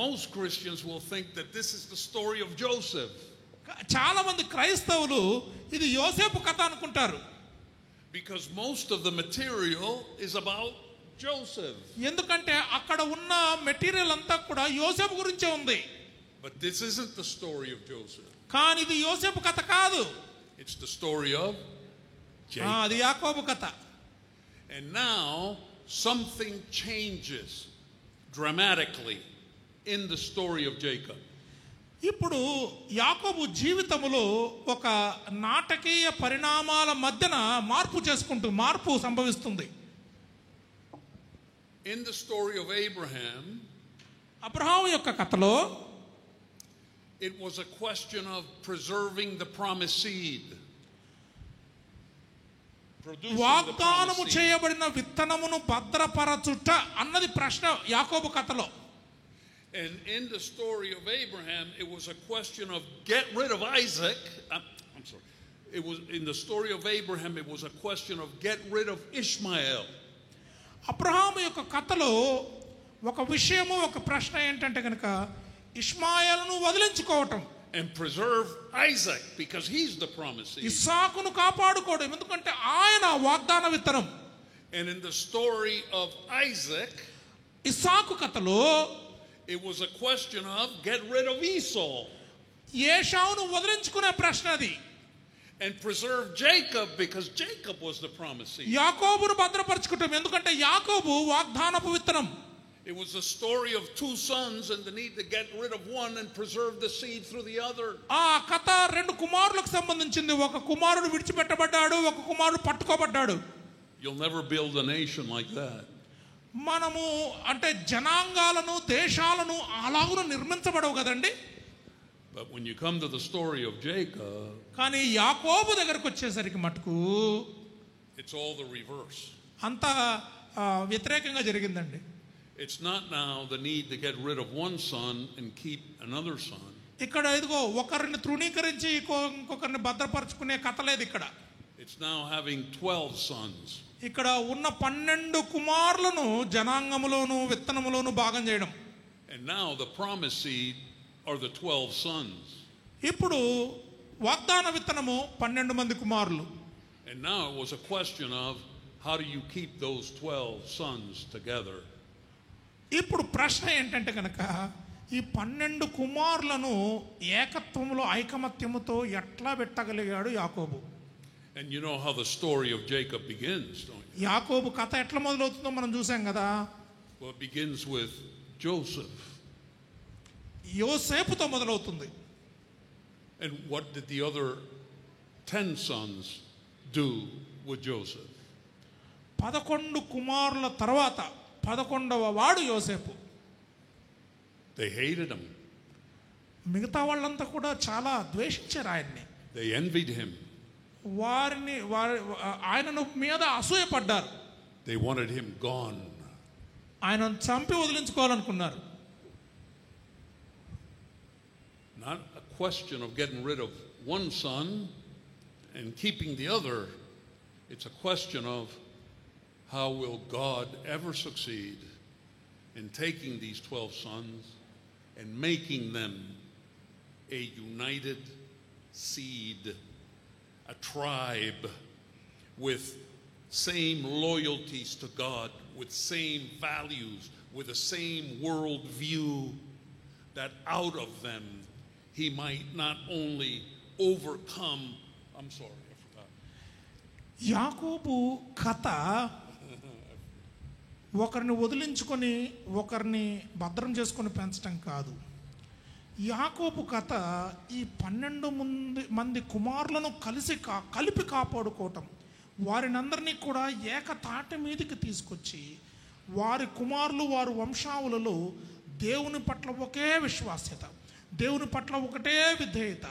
Most Christians will think that this is the story of Joseph. చాలా మంది క్రైస్తవులు ఇది యోసేపు కథ అనుకుంటారు. Because most of the material is about Joseph. ఎందుకంటే అక్కడ ఉన్న మెటీరియల్ అంతా కూడా యోసేపు గురించే ఉంది. But this isn't the story of Joseph. కానీ ఇది యోసేపు కథ కాదు. It's the story of Jacob. అది యాకోబు కథ. And now something changes dramatically in the story of Jacob. ఇప్పుడు యాకోబు జీవితంలో ఒక నాటకీయ పరిణామాల మధ్యన మార్పు సంభవిస్తుంది. In the story of Abraham, Abraham యొక్క కథలో it was a question of preserving the promised seed. వాగ్దానము చేయబడిన విత్తనమును భద్రపరచుట అన్నది ప్రశ్న యాకోబు కథలో. And in the story of Abraham, it was a question of get rid of Isaac. I'm sorry. It was in the story of Abraham, it was a question of get rid of Ishmael. Abraham యొక్క కథలో ఒక విషయము ఒక ప్రశ్న ఏంటంటే కనుక ఇష్మాయేలును వదిలించుకోవటం. And preserve Isaac because he's the promised seed. ఇస్సాకును కాపాడుకోవడం ఎందుకంటే ఆయన వాగ్దాన విత్తనం. And in the story of Isaac, ఇస్సాకు కథలో it was a question of get rid of Esau. ఏశావును వదిలించుకునే ప్రశ్న అది. And preserve Jacob because Jacob was the promised seed. యాకోబును భద్రపరచుకోవటం ఎందుకంటే యాకోబు వాగ్దానపు విత్తనం. It was the story of two sons and the need to get rid of one and preserve the seed through the other. ఆ కథ రెండు కుమారులకు సంబంధించింది. ఒక కుమారుడు విడిచిపెట్టబడ్డాడు, ఒక కుమారుడు పట్టుకోబడ్డాడు. You'll never build a nation like that. మనము అంటే జనాంగాలను దేశాలను అలాగును నిర్మించబడవు కదండి. But when you come to the story of Jacob, కానీ యాకోబు దగ్గరకు వచ్చేసరికి మటుకు it's all the reverse. అంతా వ్యతిరేకంగా జరిగిందండి. It's not now the need to get rid of one son and keep another son. ఇక్కడ ఇదిగో ఒకరిని తృణీకరించి ఇంకొకరిని భద్రపరచుకునే కథ లేదు ఇక్కడ. It's now having 12 sons. ఇక్కడ ఉన్న 12 కుమారులను జనాంగములోను విత్తనములోను భాగం చేయడం. And now the promised seed are the 12 sons. ఇప్పుడు వాగ్దాన విత్తనము 12 మంది కుమారులు. And now it was a question of how do you keep those 12 sons together? ఇప్పుడు ప్రశ్న ఏంటంటే కనుక ఈ 12 కుమారులను ఏకత్వంలో ఐకమత్యముతో ఎట్లా పెట్టగలిగాడు యాకోబు. And you know how the story of Jacob begins, don't you? యాకోబు కథ ఎట్లా మొదలవుతుందో మనం చూసాం కదా. Well, it begins with Joseph. యోసేపుతో మొదలవుతుంది. And what did the other 10 sons do with Joseph? 11 కుమారుల తర్వాత 11వ వాడు యోసేపు. They hated him. మిగతా వాళ్ళంతా కూడా చాలా ద్వేషించారు ఆయన్ని. They envied him. ఆయనను మీద అసూయపడ్డారు. They wanted him gone. ఆయనను చంపి వదిలించుకోవాలనుకున్నారు. Not a question of getting rid of one son and keeping the other. It's a question of how will God ever succeed in taking these 12 sons and making them a united seed, a tribe with same loyalties to God, with same values, with the same world view, that out of them he might not only overcome, I'm sorry, I forgot. యాకోబు కథ ఒకరిని వదిలించుకొని ఒకరిని భద్రం చేసుకొని పెంచడం కాదు. యాకోబు కథ ఈ 12 మంది కుమారులను కలిపి కాపాడుకోవటం, వారినందరినీ కూడా ఏకతాటి మీదకి తీసుకొచ్చి వారి కుమారులు వారి వంశావళులు దేవుని పట్ల ఒకే విశ్వాస్యత, దేవుని పట్ల ఒకటే విధేయత,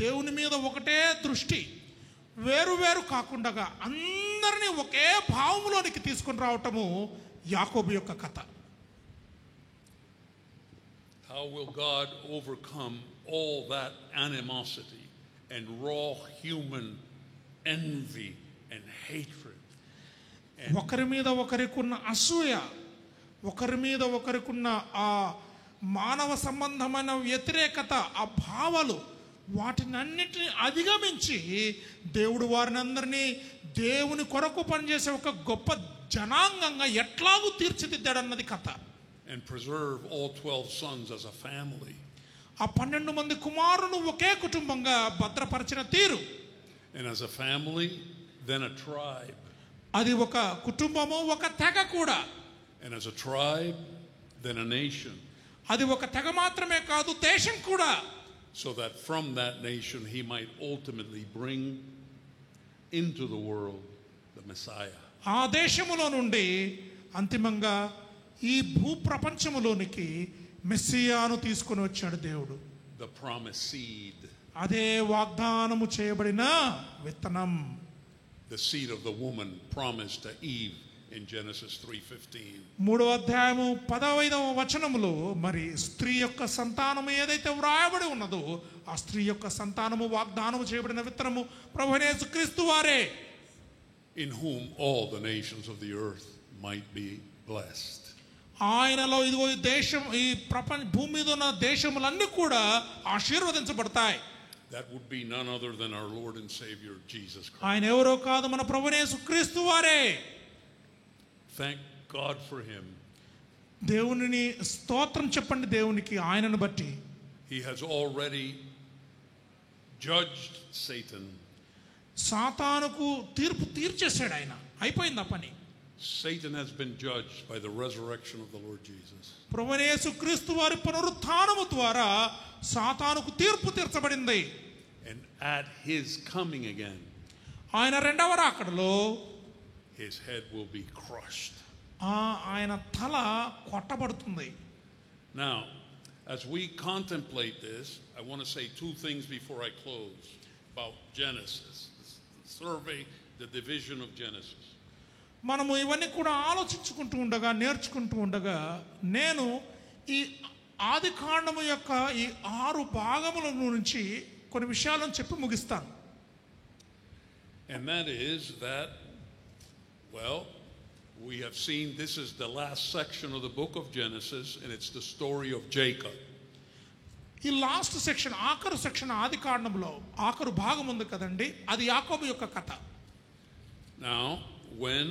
దేవుని మీద ఒకటే దృష్టి, వేరు వేరు కాకుండా అందరినీ ఒకే భావంలోనికి తీసుకొని రావటము యాకోబు యొక్క కథ. How will God overcome all that animosity and raw human envy and hatred? ఒకరి మీద ఒకరికున్న అసూయ, ఒకరి మీద ఒకరికున్న ఆ మానవ సంబంధమైన వ్యతిరేకత, ఆ భావాలు వాటినన్నిటిని అధిగమించి దేవుడు వారిని అందరినీ దేవుని కొరకు పనిచేసే ఒక గొప్ప జనాంగంగా ఎట్లాగూ తీర్చిదిద్దాడన్నది కథ. And preserve all 12 sons as a family. ఆ 12 మంది కుమారులను ఒకే కుటుంబంగా భద్రపరిచిన తీరు. And as a family, then a tribe. అది ఒక కుటుంబము, ఒక తెగ కూడా. And as a tribe, then a nation. అది ఒక తెగ మాత్రమే కాదు, దేశం కూడా. So that from that nation he might ultimately bring into the world the Messiah. ఆ దేశములో నుండి అంతిమంగా ఈ భూప్రపంచములోనికి మెస్సియాను తీసుకొని వచ్చాడు దేవుడు. The promised seed. అదే వాగ్దానము చేయబడిన విత్తనం. The seed of the woman promised to Eve in Genesis 3:15. 3వ అధ్యాయము 15వ వచనములో మరి స్త్రీ యొక్క సంతానము ఏదైతే వ్రాయబడి ఉన్నదో ఆ స్త్రీ యొక్క సంతానము వాగ్దానము చేయబడిన విత్తనము ప్రభువైన యేసుక్రీస్తు వారే. In whom all the nations of the earth might be blessed. ఆయనలో ఇదిగో ఈ దేశం, ఈ భూమి మీద ఉన్న దేశములన్నీ కూడా ఆశీర్వదించబడతాయి. That would be none other than our Lord and Savior Jesus Christ. ఆయన ఎవరో కాదు, మన ప్రభువైన యేసుక్రీస్తు వారే. Thank God for him. దేవునిని స్తోత్రం చెప్పండి దేవునికి ఆయనను బట్టి. He has already judged Satan. సాతానుకు తీర్పు తీర్చేశాడు ఆయన. అయిపోయింది ఆ పని. Satan has been judged by the resurrection of the Lord Jesus. ప్రభువైన యేసుక్రీస్తు వారి పునరుత్థానము ద్వారా సాతానుకు తీర్పు తీర్చబడింది. And at his coming again, ఆయన రెండవ రాకడలో his head will be crushed. ఆయన తల కొట్టబడుతుంది. Now, as we contemplate this, I want to say two things before I close about Genesis, the survey, the division of Genesis. మనము ఇవన్నీ కూడా ఆలోచించుకుంటూ ఉండగా, నేర్చుకుంటూ ఉండగా నేను ఈ ఆది కాండము యొక్క ఈ 6 భాగముల నుంచి కొన్ని విషయాలను చెప్పి ముగిస్తాను. And that is that, well, we have seen this is the last section of the book of Genesis, and it's the story of Jacob. ఈ లాస్ట్ సెక్షన్, ఆఖరు సెక్షన్ ఆది కాండంలో ఆఖరు భాగం ఉంది కదండి, అది యాకోబు యొక్క కథ. Now, when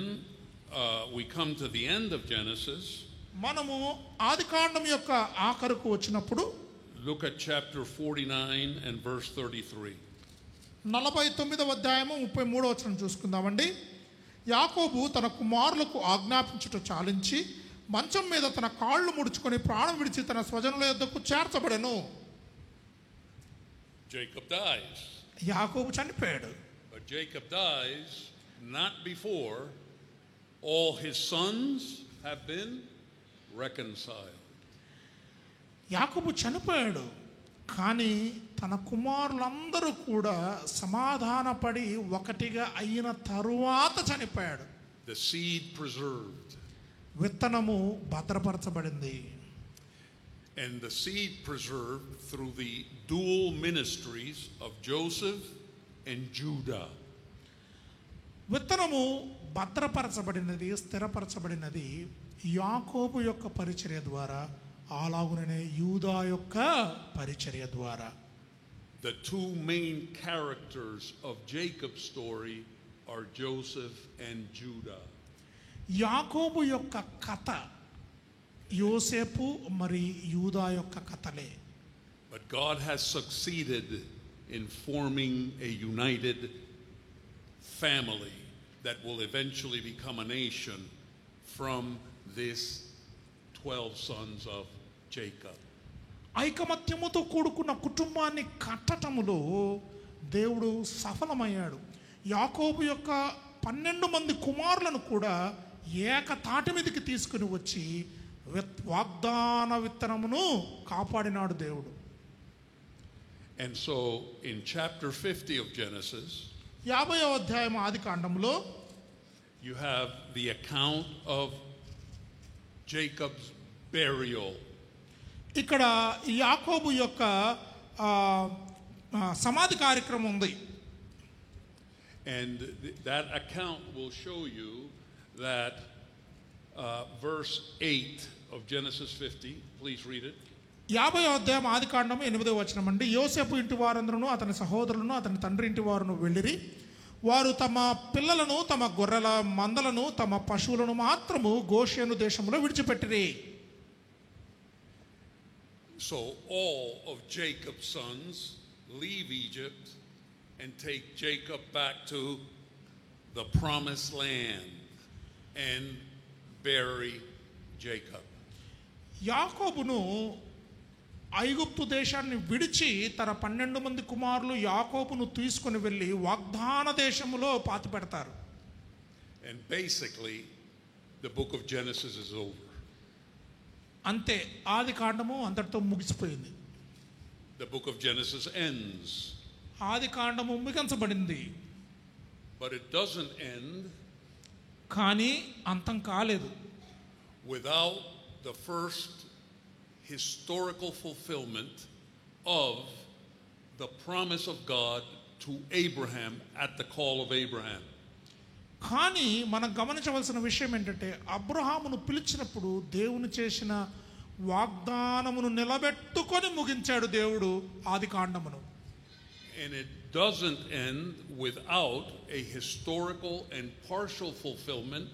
we come to the end of Genesis, మనము ఆది కాండం యొక్క ఆఖరుకు వచ్చినప్పుడు look at chapter 49 and verse 33. 49వ అధ్యాయము 33వ వచనం చూసుకుందామండి. యాకోబు తన కుమారులకు ఆజ్ఞాపించుట చాలించి మంచం మీద తన కాళ్ళు ముడుచుకొని ప్రాణం విడిచి తన స్వజనుల యొద్దకు చేర్చబడెను. Jacob dies. యాకోబు చనిపోయాడు. But Jacob dies not before all his sons have been reconciled. యాకోబు చనిపోయాడు, కానీ తన కుమారులందరూ కూడా సమాధానపడి ఒకటిగా అయిన తరువాత చనిపోయాడు. The seed preserved. విత్తనము భద్రపరచబడింది. And the seed preserved through the dual ministries of Joseph and Judah. విత్తనము భద్రపరచబడినది, స్థిరపరచబడినది యాకోబు యొక్క పరిచర్య ద్వారా, అలాగుననే యూదా యొక్క పరిచర్య ద్వారా. The two main characters of Jacob's story are Joseph and Judah. యాకోబు యొక్క కథ యోసేపు మరి యూదా యొక్క కథలే. But God has succeeded in forming a united family that will eventually become a nation from this 12 sons of Jacob. ఐకమత్యముతో కూడుకున్న కుటుంబాన్ని కట్టటములో దేవుడు సఫలమయ్యాడు. యాకోబు యొక్క 12 మంది కుమారులను కూడా ఏకతాటి మీదకి తీసుకుని వచ్చి వాగ్దాన విత్తనమును కాపాడినాడు దేవుడు. And so in chapter 50 of Genesis, 50వ అధ్యాయం ఆది కాండంలో you have the account of Jacob's burial. ఇక్కడ యాకోబు యొక్క సమాధి కార్యక్రమం ఉంది. And that account will show you that verse 8 of Genesis 50, please read it. 50వ అధ్యాయం ఆదికాండము 8వ వచనం అండి. యోసేపు ఇంటి వారందరూ అతని సహోదరులను అతని తండ్రి ఇంటి వారును వెళ్ళిరి. వారు తమ పిల్లలను, తమ గొర్రెల మందలను, తమ పశువులను మాత్రము గోషేను దేశంలో విడిచిపెట్టిరి. So all of Jacob's sons leave Egypt and take Jacob back to the promised land and bury Jacob. యాకోబును ఐగుప్తు దేశాన్ని విడిచి తన 12 మంది కుమారులు యాకోబును తీసుకుని వెళ్ళి వాగ్దాన దేశములో పాతి పెడతారు. And basically the book of Genesis is over. అంతే, ఆది కాండము అంతటితో ముగిసిపోయింది. The book of Genesis ends. ఆది కాండము ముగించబడింది. But it doesn't end కానీ అంతం కాలేదు. without the first historical fulfillment of the promise of God to Abraham at the call of Abraham. కానీ మనం గమనించవలసిన విషయం ఏంటంటే అబ్రహామును పిలిచినప్పుడు దేవుని చేసిన వాగ్దానమును నిలబెట్టుకొని ముగించాడు దేవుడు ఆది కాండమును. And it doesn't end without a historical and partial fulfillment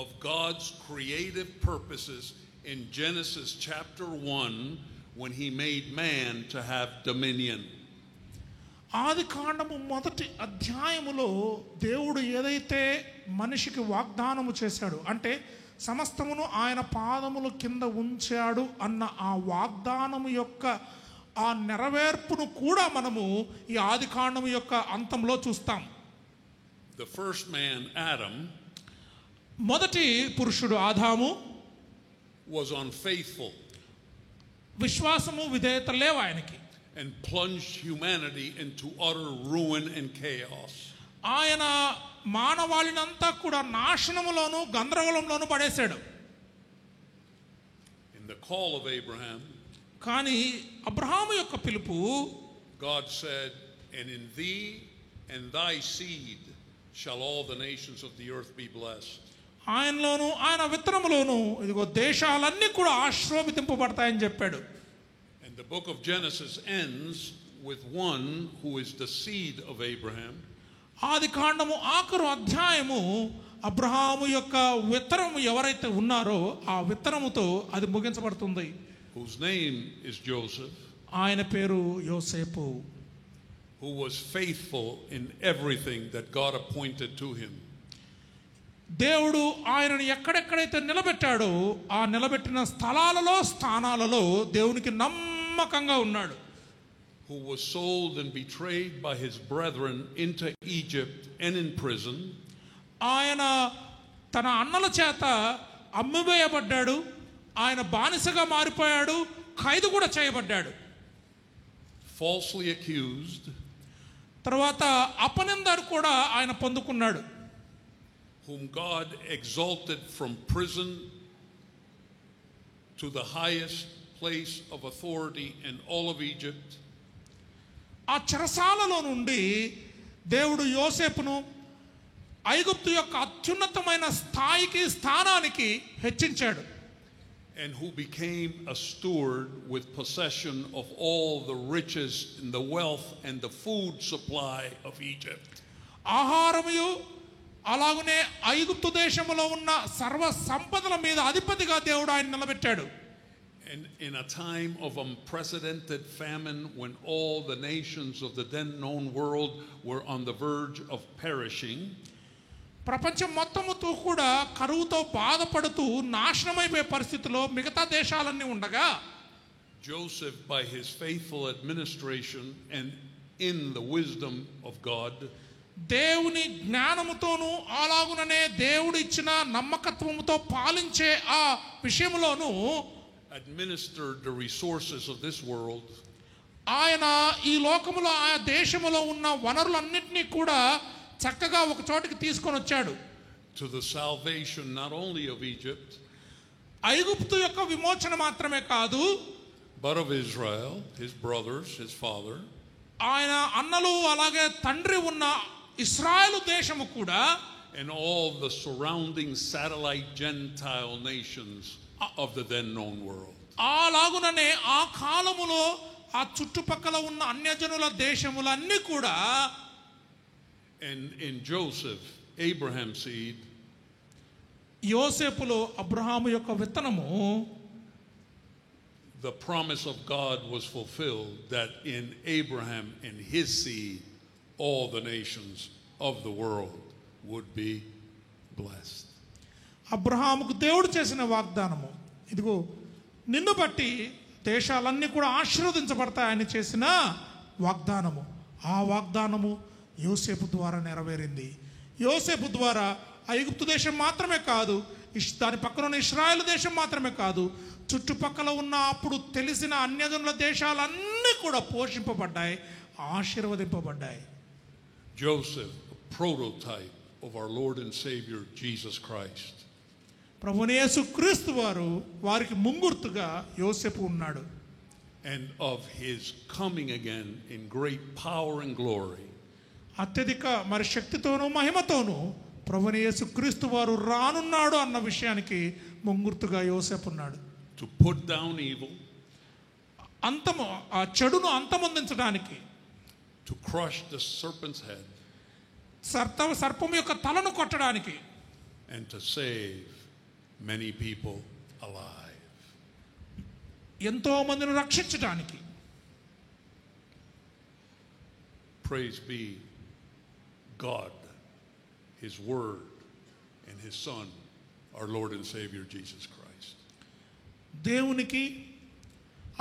of God's creative purposes in Genesis chapter 1 when he made man to have dominion. ఆది కాండము 1వ అధ్యాయములో దేవుడు ఏదైతే మనిషికి వాగ్దానము చేశాడు, అంటే సమస్తమును ఆయన పాదముల కింద ఉంచాడు అన్న ఆ వాగ్దానము యొక్క ఆ నెరవేర్పును కూడా మనము ఈ ఆది కాండము యొక్క అంతంలో చూస్తాం. The first man, Adam, మొదటి పురుషుడు ఆదాము was unfaithful విశ్వాసము విధేయత లేవు ఆయనకి. and plunged humanity into utter ruin and chaos. ఆయన మానవాళినంతా కూడా నాశనములోను గందరగోళంలోను పడేశాడు. In the call of Abraham, కానీ అబ్రహాము యొక్క పిలుపు, God said, and in thee and thy seed shall all the nations of the earth be blessed. ఆయనలోను ఆయన విత్తనములోను ఇదిగో దేశాలన్నీ కూడా ఆశీర్వదింపబడతాయని చెప్పాడు. And the book of Genesis ends with one who is the seed of Abraham. ఆది కాండము ఆఖరు అధ్యాయము అబ్రహాము యొక్క విత్తనము ఎవరైతే ఉన్నారో ఆ విత్తనముతో అది ముగించబడుతుంది. Whose name is Joseph. ఆయన పేరు యోసేపు. Who was faithful in everything that God appointed to him. దేవుడు ఆయనను ఎక్కడెక్కడైతే నిలబెట్టాడో ఆ నిలబెట్టిన స్థలాలలో స్థానాలలో దేవునికి నమ్మకంగా ఉన్నాడు. Who was sold and betrayed by his brethren into Egypt and in prison. ఆయన తన అన్నల చేత అమ్మివేయబడ్డాడు, ఆయన బానిసగా మారిపోయాడు, ఖైదు కూడా చేయబడ్డాడు. Falsely accused. తర్వాత అపనిందను కూడా ఆయన పొందుకున్నాడు. Whom God exalted from prison to the highest place of authority in all of Egypt. ఆ చెరసాలలో నుండి దేవుడు యోసేపును ఐగుప్తు యొక్క అత్యున్నతమైన స్థాయికి స్థానానికి హెచ్చించాడు. And who became a steward with possession of all the riches and the wealth and the food supply of Egypt. ఆహారము అలాగనే ఐగుప్తు దేశములో ఉన్న సర్వ సంపదల మీద అధిపతిగా దేవుడు ఆయన నిలబెట్టాడు. And in a time of unprecedented famine, when all the nations of the then known world were on the verge of perishing, ప్రపంచం మొత్తముతో కూడా కరువుతో బాధపడుతూ నాశనమైపోయే పరిస్థితిలో మిగతా దేశాలన్నీ ఉండగా Joseph, by his faithful administration and in the wisdom of God, దేవుని జ్ఞానముతోనూ అలాగుననే దేవుడు ఇచ్చిన నమ్మకత్వముతో పాలించే ఆ విషయంలోనూ administered the resources of this world. ఆయన ఈ లోకములో ఆ దేశములో ఉన్న వనరులన్నింటినీ కూడా చక్కగా ఒక చోటికి తీసుకొని వచ్చాడు. To the salvation not only of Egypt, ఐగుప్తు యొక్క విమోచన మాత్రమే కాదు, but of Israel, his brothers, his father, ఆయన అన్నలు అలాగే తండ్రి ఉన్న ఇశ్రాయేలు దేశము కూడా, and all the surrounding satellite Gentile nations of the then known world. అలాగుననే ఆ కాలములో ఆ చుట్టుపక్కల ఉన్న అన్యజనుల దేశములన్నీ కూడా, and in Joseph, Abraham's seed, యోసేపులో Abraham యొక్క విత్తనము, the promise of God was fulfilled that in Abraham and his seed all the nations of the world would be blessed. అబ్రహాముకు దేవుడు చేసిన వాగ్దానము, ఇదిగో నిన్ను బట్టి దేశాలన్నీ కూడా ఆశీర్వదించబడతాయని చేసిన వాగ్దానము, ఆ వాగ్దానము యోసేపు ద్వారా నెరవేరింది. యోసేపు ద్వారా ఐగుప్తు దేశం మాత్రమే కాదు, దాని పక్కన ఉన్న ఇశ్రాయేలు దేశం మాత్రమే కాదు, చుట్టుపక్కల ఉన్న అప్పుడు తెలిసిన అన్యజనుల దేశాలన్నీ కూడా పోషింపబడ్డాయి, ఆశీర్వదింపబడ్డాయి. Joseph, a prototype of our Lord and Savior Jesus Christ. ప్రభువైన యేసుక్రీస్తు వారు వారికి ముంగుర్తుగా యోసేపు ఉన్నాడు. And of his coming again in great power and glory. అత్యధిక మరి శక్తితోనూ మహిమతోనూ ప్రభువైన యేసుక్రీస్తు వారు రానున్నాడు అన్న విషయానికి ముంగుర్తుగా యోసేపు ఉన్నాడు. To put down evil, అంతము ఆ చెడును అంతమొందించడానికి, to crush the serpent's head, సర్పం యొక్క తలను కొట్టడానికి, and to save many people alive. ఎంతో మందిని రక్షించడానికి. Praise be God, his word, and his son, our Lord and Savior Jesus Christ. దేవునికి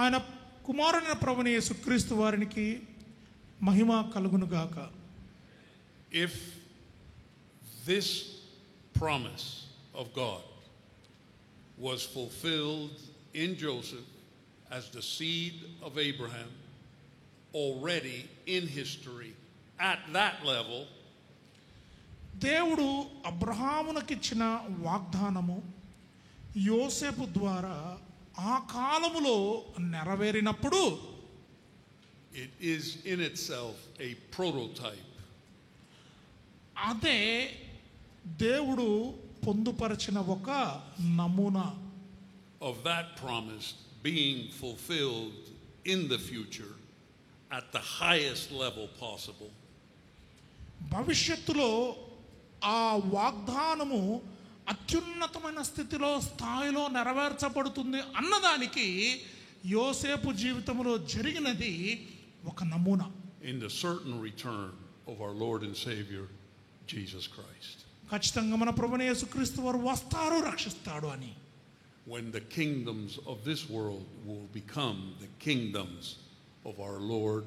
ఆయన కుమారుడైన ప్రభువైన యేసుక్రీస్తు వారికి మహిమ కలుగును గాక. If this promise of God was fulfilled in Joseph as the seed of Abraham already in history at that level, దేవుడు అబ్రహామునకిచ్చిన వాగ్దానము యోసేపు ద్వారా ఆ కాలములో నెరవేరినప్పుడు, it is in itself a prototype అదే దేవుడు పొందుపరిచిన ఒక నమూనా of that promise being fulfilled in the future at the highest level possible. భవిష్యత్తులో ఆ వాగ్దానము అత్యున్నతమైన స్థితిలో స్థాయిలో నెరవేర్చబడుతుంది అన్నదానికి యోసేపు జీవితంలో జరిగినది ఒక నమూనా. In the certain return of our Lord and Savior Jesus Christ. ఖచ్చితంగా మన ప్రభువైన యేసుక్రీస్తు వారు వస్తారు, రక్షిస్తాడు అని. When the kingdoms of this world will become the kingdoms of our Lord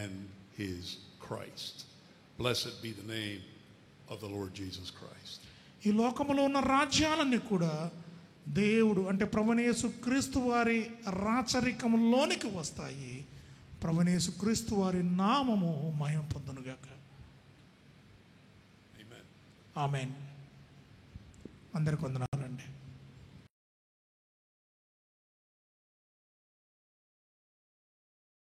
and his Christ. Blessed be the name of the Lord Jesus Christ. ఈ లోకములో ఉన్న రాజ్యాలన్నీ కూడా దేవుడు అంటే ప్రభువైన యేసుక్రీస్తు వారి రాచరికములోనికి వస్తాయి. ప్రభువైన యేసుక్రీస్తు వారి నామము మహిమ పొందునుగాక. ఆమేన్. అందరికి వందనాలండి.